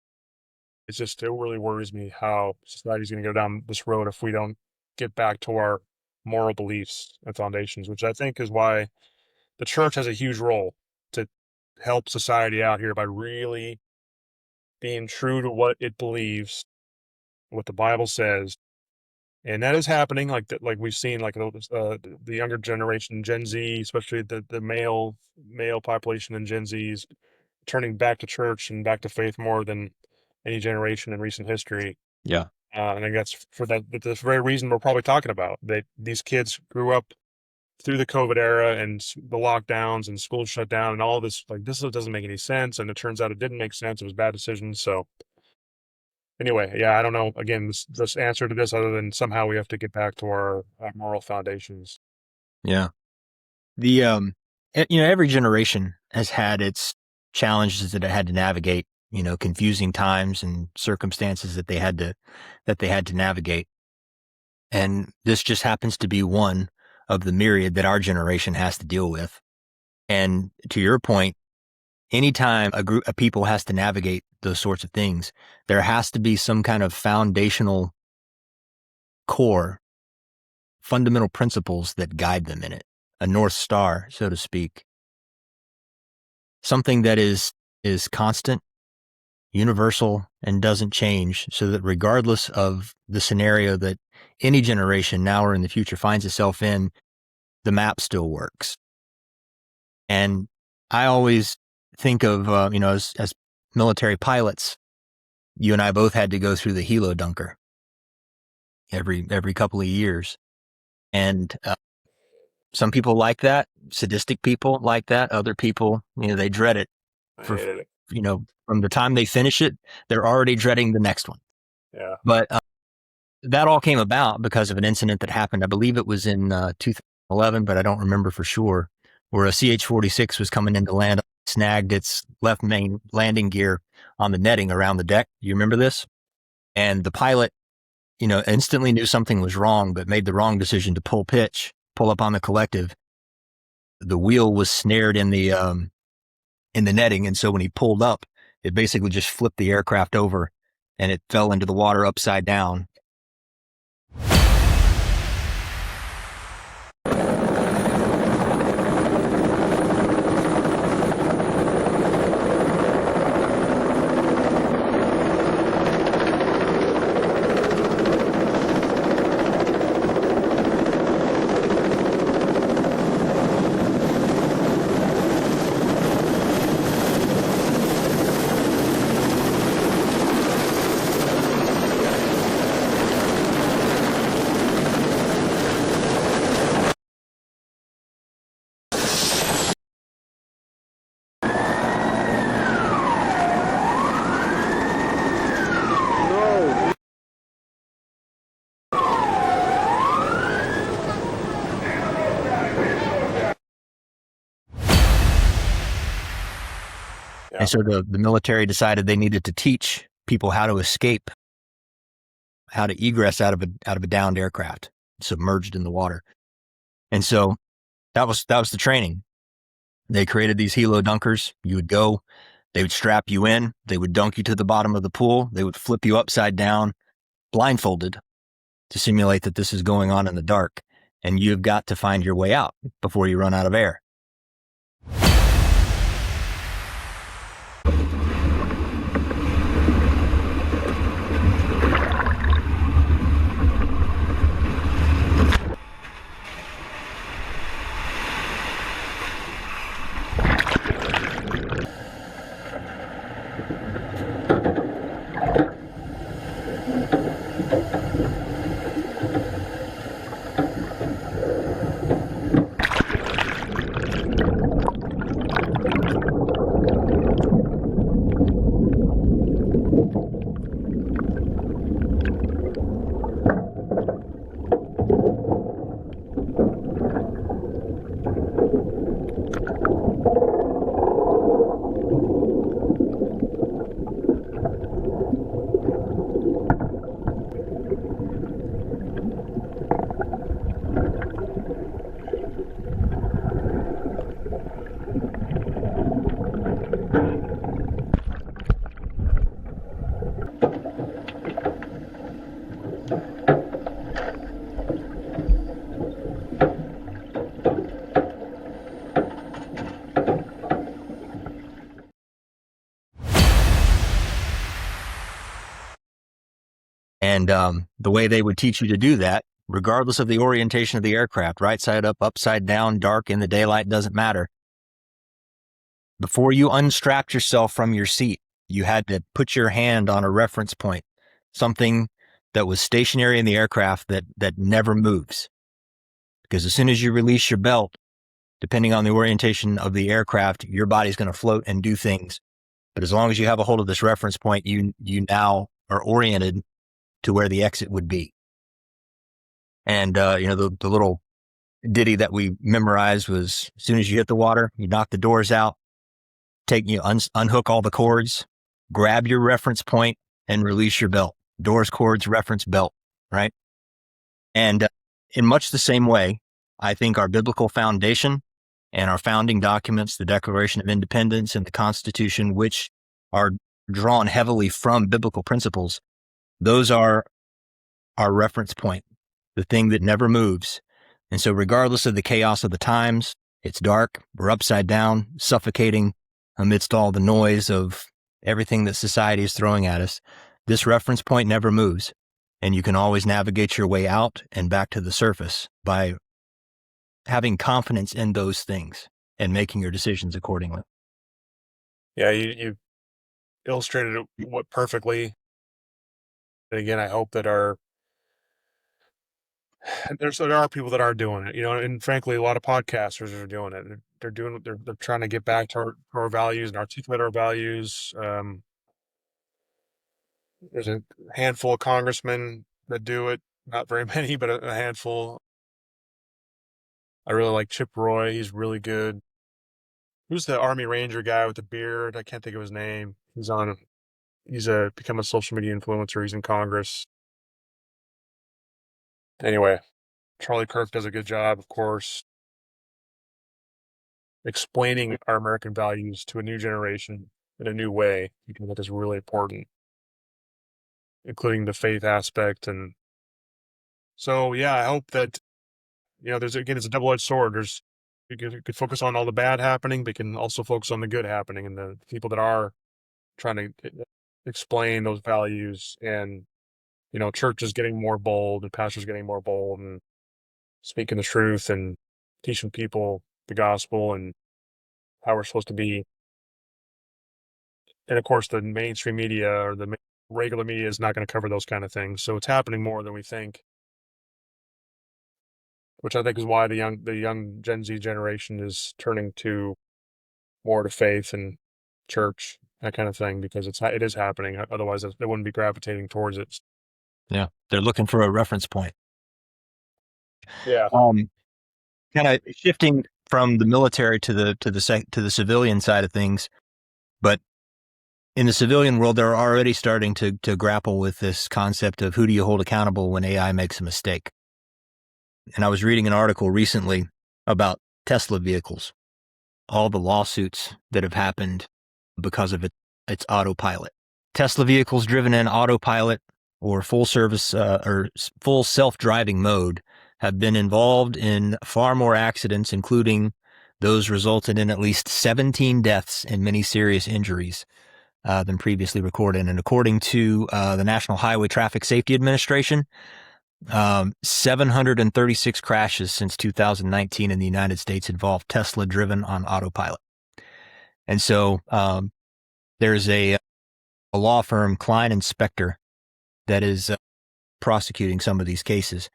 It really worries me how society's going to go down this road if we don't get back to our moral beliefs and foundations, which I think is why the church has a huge role to help society out here by really being true to what it believes, what the Bible says. And that is happening, like we've seen, the younger generation, Gen Z, especially the male population in Gen Z's turning back to church and back to faith more than any generation in recent history. Yeah. And I think that's for this very reason we're probably talking about. These kids grew up through the COVID era and the lockdowns and schools shut down and all this. Like, this doesn't make any sense. And it turns out it didn't make sense. It was bad decisions. So anyway, yeah, I don't know. Again, this answer to this, other than somehow we have to get back to our moral foundations. Yeah. Every generation has had its challenges that it had to navigate, confusing times and circumstances that they had to navigate. And this just happens to be one of the myriad that our generation has to deal with. And to your point, anytime a group of people has to navigate those sorts of things, there has to be some kind of foundational core, fundamental principles that guide them in it, a North Star, so to speak. Something that is constant, universal, and doesn't change, so that regardless of the scenario that any generation now or in the future finds itself in, the map still works. And I always think of, as military pilots, you and I both had to go through the helo dunker every couple of years. And some people like that, sadistic people like that. Other people, they dread it. I hated it. From the time they finish it, they're already dreading the next one. Yeah. But that all came about because of an incident that happened. I believe it was in 2011, but I don't remember for sure, where a CH-46 was coming in to land, snagged its left main landing gear on the netting around the deck. You remember this? And the pilot, instantly knew something was wrong, but made the wrong decision to pull up on the collective. The wheel was snared in the netting. And so when he pulled up, it basically just flipped the aircraft over and it fell into the water upside down. Yeah. And so the military decided they needed to teach people how to escape, how to egress out of a downed aircraft, submerged in the water. And so that was the training. They created these helo dunkers. You would go, they would strap you in, they would dunk you to the bottom of the pool, they would flip you upside down, blindfolded, to simulate that this is going on in the dark. And you've got to find your way out before you run out of air. And the way they would teach you to do that, regardless of the orientation of the aircraft, right side up, upside down, dark, in the daylight, doesn't matter. Before you unstrapped yourself from your seat, you had to put your hand on a reference point, something that was stationary in the aircraft that never moves. Because as soon as you release your belt, depending on the orientation of the aircraft, your body's going to float and do things. But as long as you have a hold of this reference point, you now are oriented to where the exit would be. And, the little ditty that we memorized was, as soon as you hit the water, you knock the doors out, unhook all the cords, grab your reference point and release your belt. Doors, cords, reference, belt, right? And in much the same way, I think our biblical foundation and our founding documents, the Declaration of Independence and the Constitution, which are drawn heavily from biblical principles, those are our reference point, the thing that never moves. And so regardless of the chaos of the times, it's dark, we're upside down, suffocating amidst all the noise of everything that society is throwing at us, this reference point never moves. And you can always navigate your way out and back to the surface by having confidence in those things and making your decisions accordingly. Yeah, you illustrated it perfectly. And again, I hope that there are people that are doing it, and frankly, a lot of podcasters are doing it. They're trying to get back to our values and articulate our values. There's a handful of congressmen that do it, not very many, but a handful. I really like Chip Roy. He's really good. Who's the Army Ranger guy with the beard? I can't think of his name. He's become a social media influencer. He's in Congress. Anyway, Charlie Kirk does a good job, of course, explaining our American values to a new generation in a new way. I think that is really important, including the faith aspect. And so, yeah, I hope that, it's a double-edged sword. You could focus on all the bad happening, but you can also focus on the good happening and the people that are trying to explain those values. And, churches getting more bold and pastors getting more bold and speaking the truth and teaching people the gospel and how we're supposed to be. And of course, the mainstream media or the regular media is not going to cover those kind of things. So it's happening more than we think, which I think is why the young Gen Z generation is turning more to faith and church, that kind of thing, because it is happening. Otherwise, they wouldn't be gravitating towards it. Yeah, they're looking for a reference point. Yeah. Kind of shifting from the military to the civilian side of things, but in the civilian world, they're already starting to grapple with this concept of who do you hold accountable when AI makes a mistake. And I was reading an article recently about Tesla vehicles, all the lawsuits that have happened because of its autopilot. Tesla vehicles driven in autopilot or full service or full self-driving mode have been involved in far more accidents, including those resulted in at least 17 deaths and many serious injuries than previously recorded. And according to the National Highway Traffic Safety Administration, 736 crashes since 2019 in the United States involved Tesla driven on autopilot. And so there's a law firm, Klein and Spector, that is prosecuting some of these cases.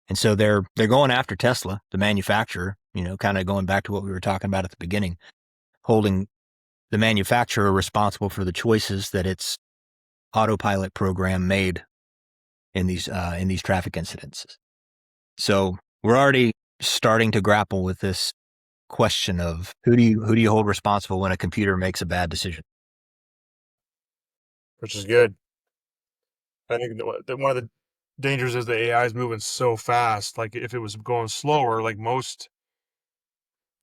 And so they're going after Tesla, the manufacturer, kind of going back to what we were talking about at the beginning, holding the manufacturer responsible for the choices that its autopilot program made in these traffic incidents. So we're already starting to grapple with this question of who do you hold responsible when a computer makes a bad decision? Which is good. I think that one of the dangers is the AI is moving so fast. Like if it was going slower, like most,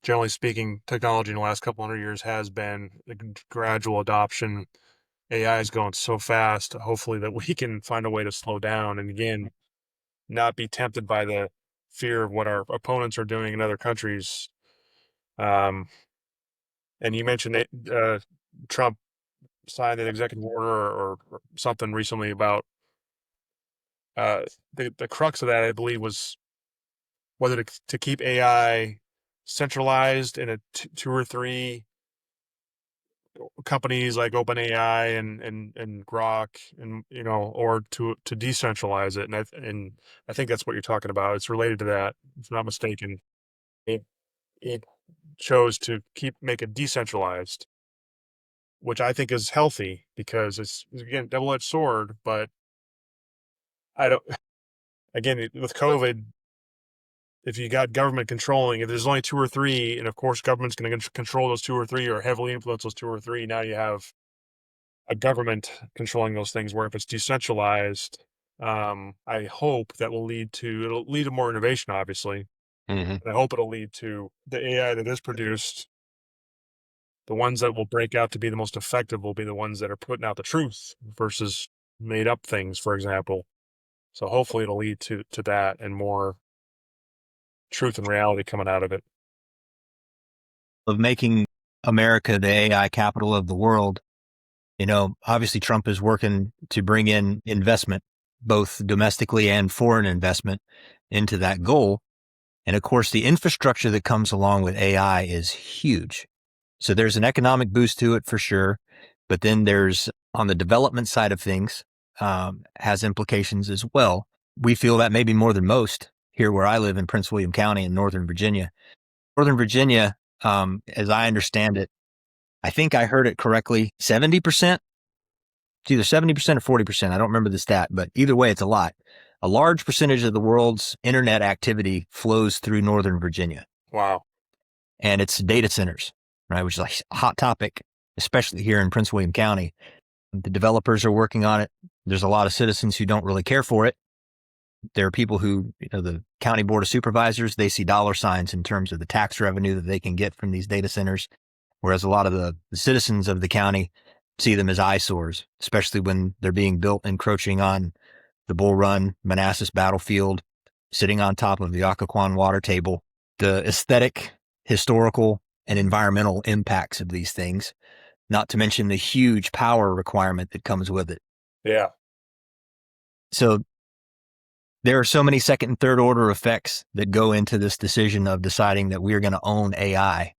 generally speaking, technology in the last couple 100 years has been a gradual adoption. AI is going so fast, hopefully that we can find a way to slow down and again, not be tempted by the fear of what our opponents are doing in other countries. And you mentioned Trump signed an executive order or something recently about the crux of that, I believe, was whether to keep AI centralized in a two or three companies like OpenAI and Grok, and or to decentralize it. And I think that's what you're talking about. It's related to that, if I'm not mistaken. It it chose to make it decentralized, which I think is healthy because it's again double-edged sword. But I don't. Again, with COVID, if you got government controlling, if there's only two or three, and of course government's going to control those two or three or heavily influence those two or three, now you have a government controlling those things. Where if it's decentralized, I hope that it'll lead to more innovation, obviously. Mhm. And I hope it'll lead to the AI that is produced. The ones that will break out to be the most effective will be the ones that are putting out the truth versus made up things, for example. So hopefully it'll lead to that and more truth and reality coming out of it. Of making America the AI capital of the world, obviously Trump is working to bring in investment, both domestically and foreign investment, into that goal. And of course, the infrastructure that comes along with AI is huge. So there's an economic boost to it for sure. But then there's, on the development side of things, has implications as well. We feel that maybe more than most here where I live in Prince William County in Northern Virginia. Northern Virginia, as I understand it, I think I heard it correctly, 70%. It's either 70% or 40%. I don't remember the stat, but either way, it's a lot. A large percentage of the world's internet activity flows through Northern Virginia. Wow. And it's data centers, right? Which is like a hot topic, especially here in Prince William County. The developers are working on it. There's a lot of citizens who don't really care for it. There are people who, the county board of supervisors, they see dollar signs in terms of the tax revenue that they can get from these data centers. Whereas a lot of the citizens of the county see them as eyesores, especially when they're being built encroaching on the Bull Run, Manassas battlefield, sitting on top of the Occoquan water table. The aesthetic, historical, and environmental impacts of these things, not to mention the huge power requirement that comes with it. Yeah. So there are so many second and third order effects that go into this decision of deciding that we're going to own AI.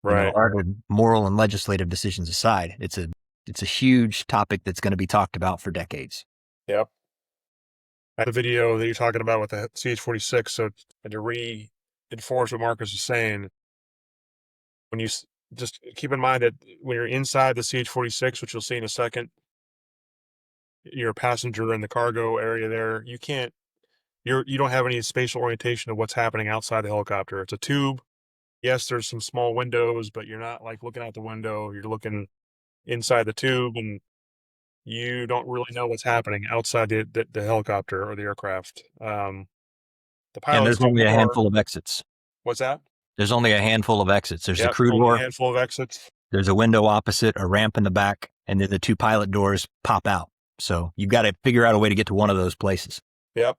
Right. Our moral and legislative decisions aside, it's a huge topic that's going to be talked about for decades. Yep. The video that you're talking about with the CH-46, so to reinforce what Marcus is saying, when you just keep in mind that when you're inside the CH-46, which you'll see in a second, you're a passenger in the cargo area there, you don't have any spatial orientation of what's happening outside the helicopter. It's a tube. Yes, there's some small windows, but you're not like looking out the window. You're looking inside the tube, and you don't really know what's happening outside the helicopter or the aircraft. The And pilots there's only a handful of exits. What's that? There's only a handful of exits. There's the crew only door. a handful of exits. There's a window opposite, a ramp in the back, and then the two pilot doors pop out. So you've got to figure out a way to get to one of those places. Yep.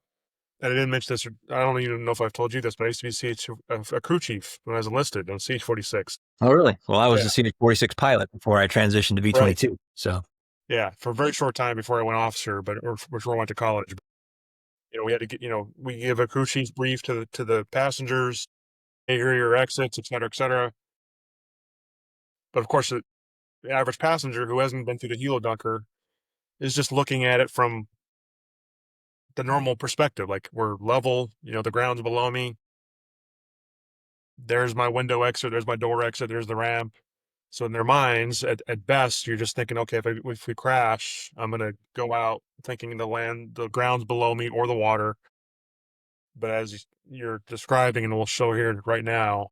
And I didn't mention this. I don't even know if I've told you this, but I used to be a crew chief when I was enlisted on CH-46. Oh, really? Well, I was a CH-46 pilot before I transitioned to V-22. Right. So yeah, for a very short time before I went officer, or before I went to college. We had to get, we give a crew chief brief to the passengers. Hey, here are your exits, et cetera, et cetera. But of course, the average passenger who hasn't been through the helo dunker is just looking at it from the normal perspective. Like, we're level, the ground's below me. There's my window exit. There's my door exit. There's the ramp. So in their minds, at best, you're just thinking, okay, if we crash, I'm going to go out thinking the ground's below me or the water. But as you're describing, and we'll show here right now,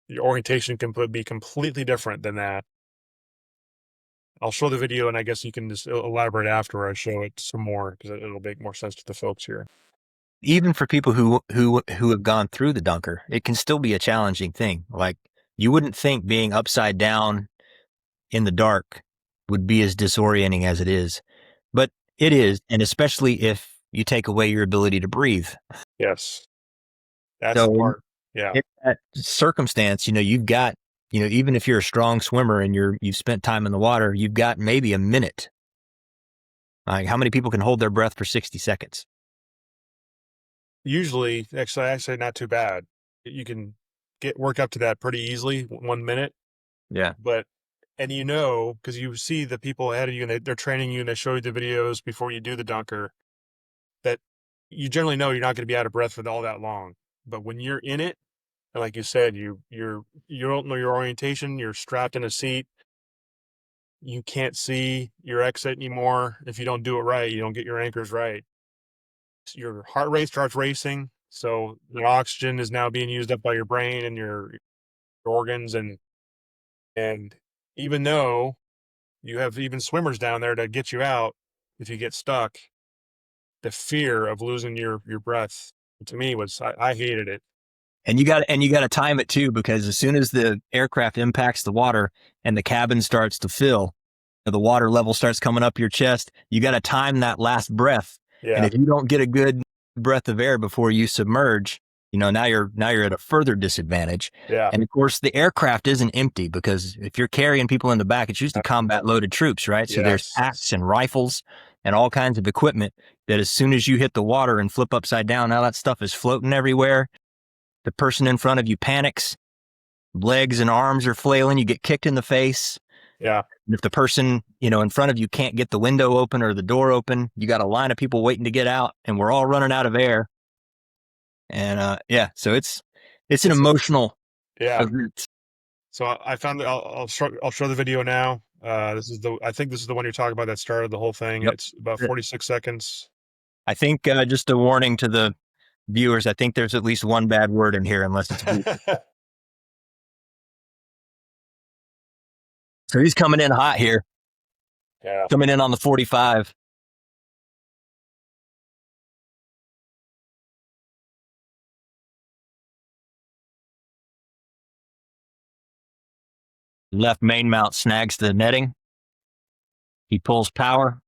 your orientation can be completely different than that. I'll show the video, and I guess you can just elaborate after I show it some more, because it'll make more sense to the folks here. Even for people who have gone through the dunker, it can still be a challenging thing. Like, you wouldn't think being upside down in the dark would be as disorienting as it is, but it is, and especially if you take away your ability to breathe. Yes, that's the part. Yeah. In that circumstance, you've got, even if you're a strong swimmer and you've spent time in the water, you've got maybe a minute Like, how many people can hold their breath for 60 seconds? Usually, actually not too bad. You can work up to that pretty easily, 1 minute. Yeah. But, and because you see the people ahead of you and they're training you and they show you the videos before you do the dunker, that you generally know you're not going to be out of breath for all that long. But when you're in it, and like you said, you don't know your orientation, you're strapped in a seat, you can't see your exit anymore. If you don't do it right, you don't get your anchors right. Your heart rate starts racing. So the oxygen is now being used up by your brain and your organs. And even though you have even swimmers down there to get you out, if you get stuck, the fear of losing your breath, to me, I hated it. And you got to time it too, because as soon as the aircraft impacts the water and the cabin starts to fill, the water level starts coming up your chest, you got to time that last breath. Yeah. And if you don't get a good breath of air before you submerge, now you're at a further disadvantage. Yeah. And of course, the aircraft isn't empty, because if you're carrying people in the back, it's usually combat loaded troops, right? So there's packs and rifles and all kinds of equipment that as soon as you hit the water and flip upside down, now that stuff is floating everywhere. The person in front of you panics, legs and arms are flailing, you get kicked in the face. Yeah. And if the person, in front of you can't get the window open or the door open, you got a line of people waiting to get out, and we're all running out of air. And so it's an emotional event. So I found I'll show the video now. I think this is the one you're talking about that started the whole thing. Yep. It's about 46 seconds. I think just a warning to the viewers, I think there's at least one bad word in here, unless it's So he's coming in hot here. Yeah. Coming in on the 45. Left main mount snags the netting. He pulls power.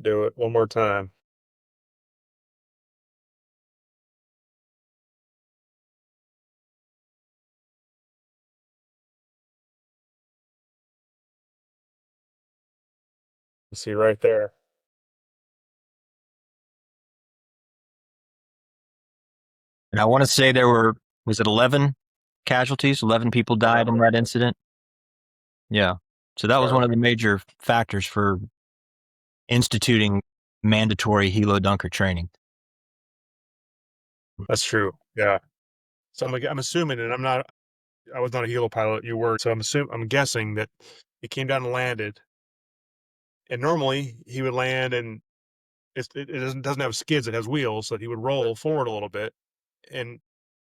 Do it one more time. You see right there. And I want to say was it 11 casualties? 11 people died in that incident. Yeah. So that was one of the major factors for instituting mandatory helo dunker training. That's true. Yeah. So I'm assuming, and I was not a helo pilot. You were. So I'm guessing that he came down and landed. And normally he would land and it doesn't have skids. It has wheels. So he would roll forward a little bit and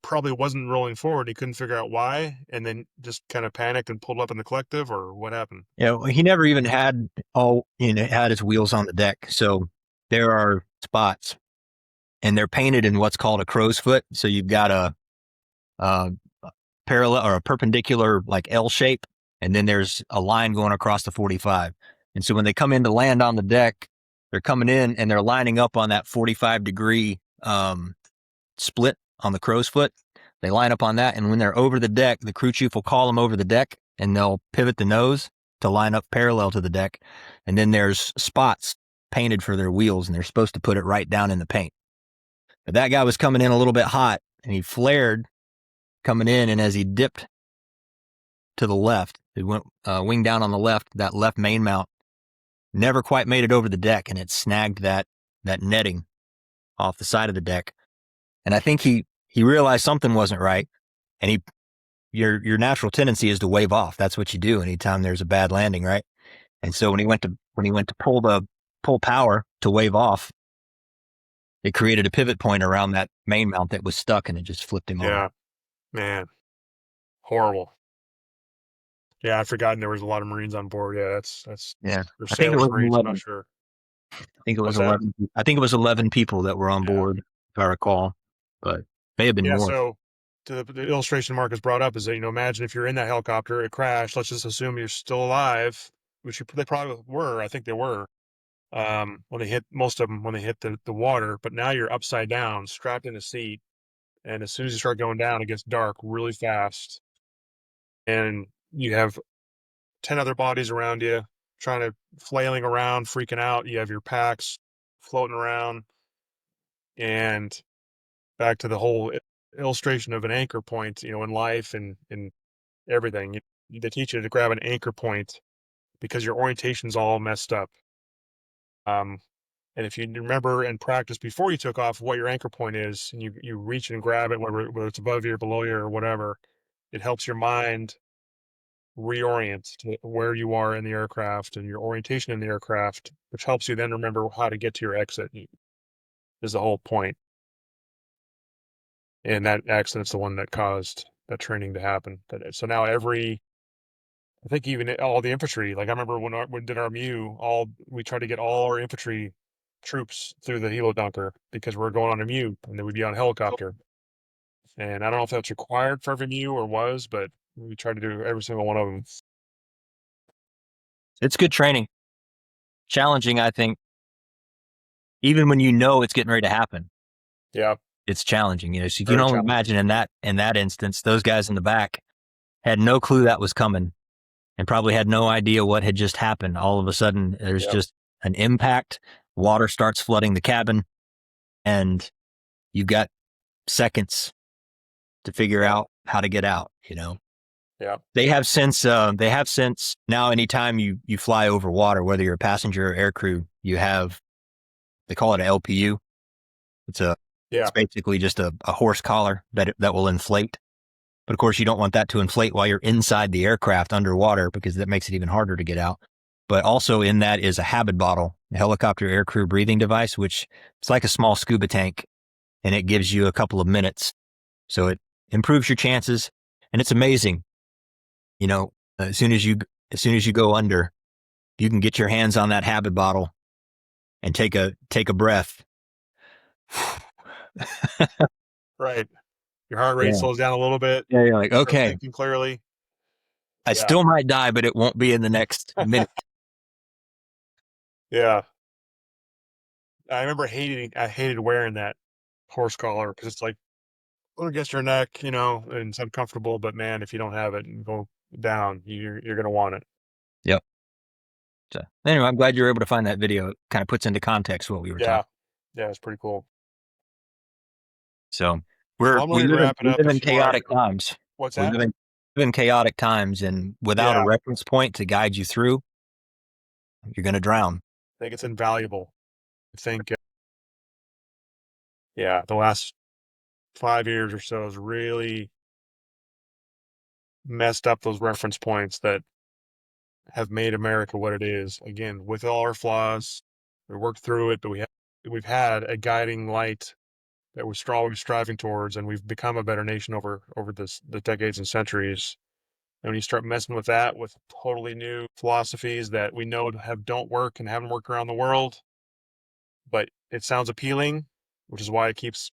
probably wasn't rolling forward. He couldn't figure out why. And then just kind of panicked and pulled up in the collective, or what happened? Yeah. He never even had had his wheels on the deck. So there are spots and they're painted in what's called a crow's foot. So you've got a parallel or a perpendicular like L shape, and then there's a line going across the 45. And so when they come in to land on the deck, they're coming in and they're lining up on that 45-degree split on the crow's foot. They line up on that, and when they're over the deck, the crew chief will call them over the deck, and they'll pivot the nose to line up parallel to the deck. And then there's spots painted for their wheels, and they're supposed to put it right down in the paint. But that guy was coming in a little bit hot, and he flared coming in, and as he dipped to the left, it went wing down on the left, that left main mount never quite made it over the deck, and it snagged that netting off the side of the deck. And I think he realized something wasn't right, and your natural tendency is to wave off. That's what you do anytime there's a bad landing, right? And so when he went to pull power to wave off, it created a pivot point around that main mount that was stuck, and it just flipped him over. Yeah, man, horrible. Yeah, I'd forgotten there was a lot of Marines on board. Yeah, that's yeah. I think it was Marines, 11. I'm not sure. I think it was 11. I think it was 11 people that were on board, if I recall, but may have been more. So the illustration Mark has brought up is that, imagine if you're in that helicopter, it crashed. Let's just assume you're still alive. which they probably were. I think they were when they hit most of them when they hit the water. But now you're upside down, strapped in a seat, and as soon as you start going down, it gets dark really fast, and you have 10 other bodies around you, trying to flailing around, freaking out. You have your packs floating around, and back to the whole illustration of an anchor point, in life and in everything. They teach you to grab an anchor point because your orientation's all messed up. And if you remember and practice before you took off what your anchor point is, and you reach and grab it, whether it's above you or below you or whatever, it helps your mind reorient to where you are in the aircraft and your orientation in the aircraft, which helps you then remember how to get to your exit. Is the whole point. And that accident's the one that caused that training to happen. So now I think even all the infantry, like I remember when we did our MEU, we tried to get all our infantry troops through the helo dunker because we're going on a MEU and then we'd be on a helicopter. And I don't know if that's required for every MEU or was, but we tried to do every single one of them. It's good training. Challenging, I think. Even when you know it's getting ready to happen. Yeah. It's challenging, so you can only imagine in that instance, those guys in the back had no clue that was coming and probably had no idea what had just happened. All of a sudden, there's just an impact, water starts flooding the cabin, and you've got seconds to figure out how to get out, Yeah. They have since now anytime you fly over water, whether you're a passenger or aircrew, they call it an LPU. It's basically just a horse collar that will inflate. But of course, you don't want that to inflate while you're inside the aircraft underwater because that makes it even harder to get out. But also in that is a habit bottle, a helicopter aircrew breathing device, which it's like a small scuba tank, and it gives you a couple of minutes. So it improves your chances, and it's amazing. As soon as you go under, you can get your hands on that habit bottle and take a breath. Right. Your heart rate slows down a little bit. Yeah, you're like, okay. Thinking clearly. I still might die, but it won't be in the next minute. Yeah. I remember I hated wearing that horse collar because it's like against your neck, and it's uncomfortable. But man, if you don't have it and go down, you're going to want it. Yep. So anyway, I'm glad you were able to find that video. It kind of puts into context what we were talking. Yeah, it's pretty cool. So we live in chaotic times. What's that? We live in chaotic times, and without a reference point to guide you through, you're going to drown. I think it's invaluable. I think, the last 5 years or so has really messed up those reference points that have made America what it is. Again, with all our flaws, we worked through it, but we've had a guiding light that we're striving towards, and we've become a better nation over the decades and centuries. And when you start messing with that, with totally new philosophies that we know don't work and haven't worked around the world, but it sounds appealing, which is why it keeps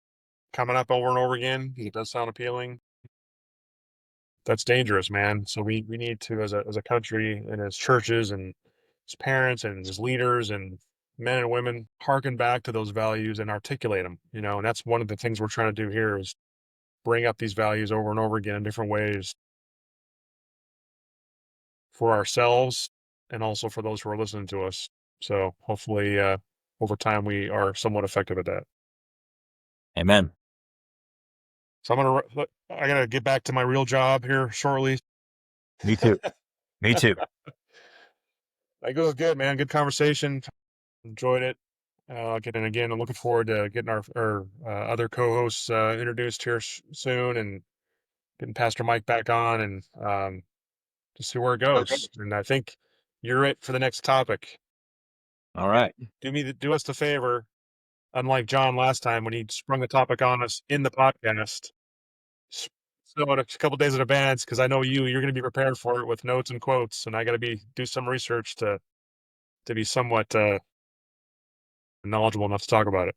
coming up over and over again. It does sound appealing. That's dangerous, man. So we need to, as a country and as churches and as parents and as leaders and men and women, harken back to those values and articulate them, and that's one of the things we're trying to do here is bring up these values over and over again in different ways for ourselves and also for those who are listening to us. So hopefully over time we are somewhat effective at that. Amen. So I gotta get back to my real job here shortly. Me too. Me too. It was good, man. Good conversation. Enjoyed it. Again, I'm looking forward to getting our other co-hosts introduced here soon and getting Pastor Mike back on and to see where it goes. Okay. And I think you're it for the next topic. All right. Do us the favor, unlike John last time when he sprung the topic on us in the podcast. So a couple days in advance, because I know you're going to be prepared for it with notes and quotes, and I got to do some research to be somewhat knowledgeable enough to talk about it.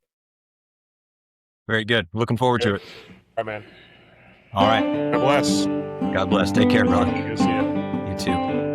Very good. Looking forward to it. All right, man. All right. God bless. God bless. Take care, brother. Good to see you. You too.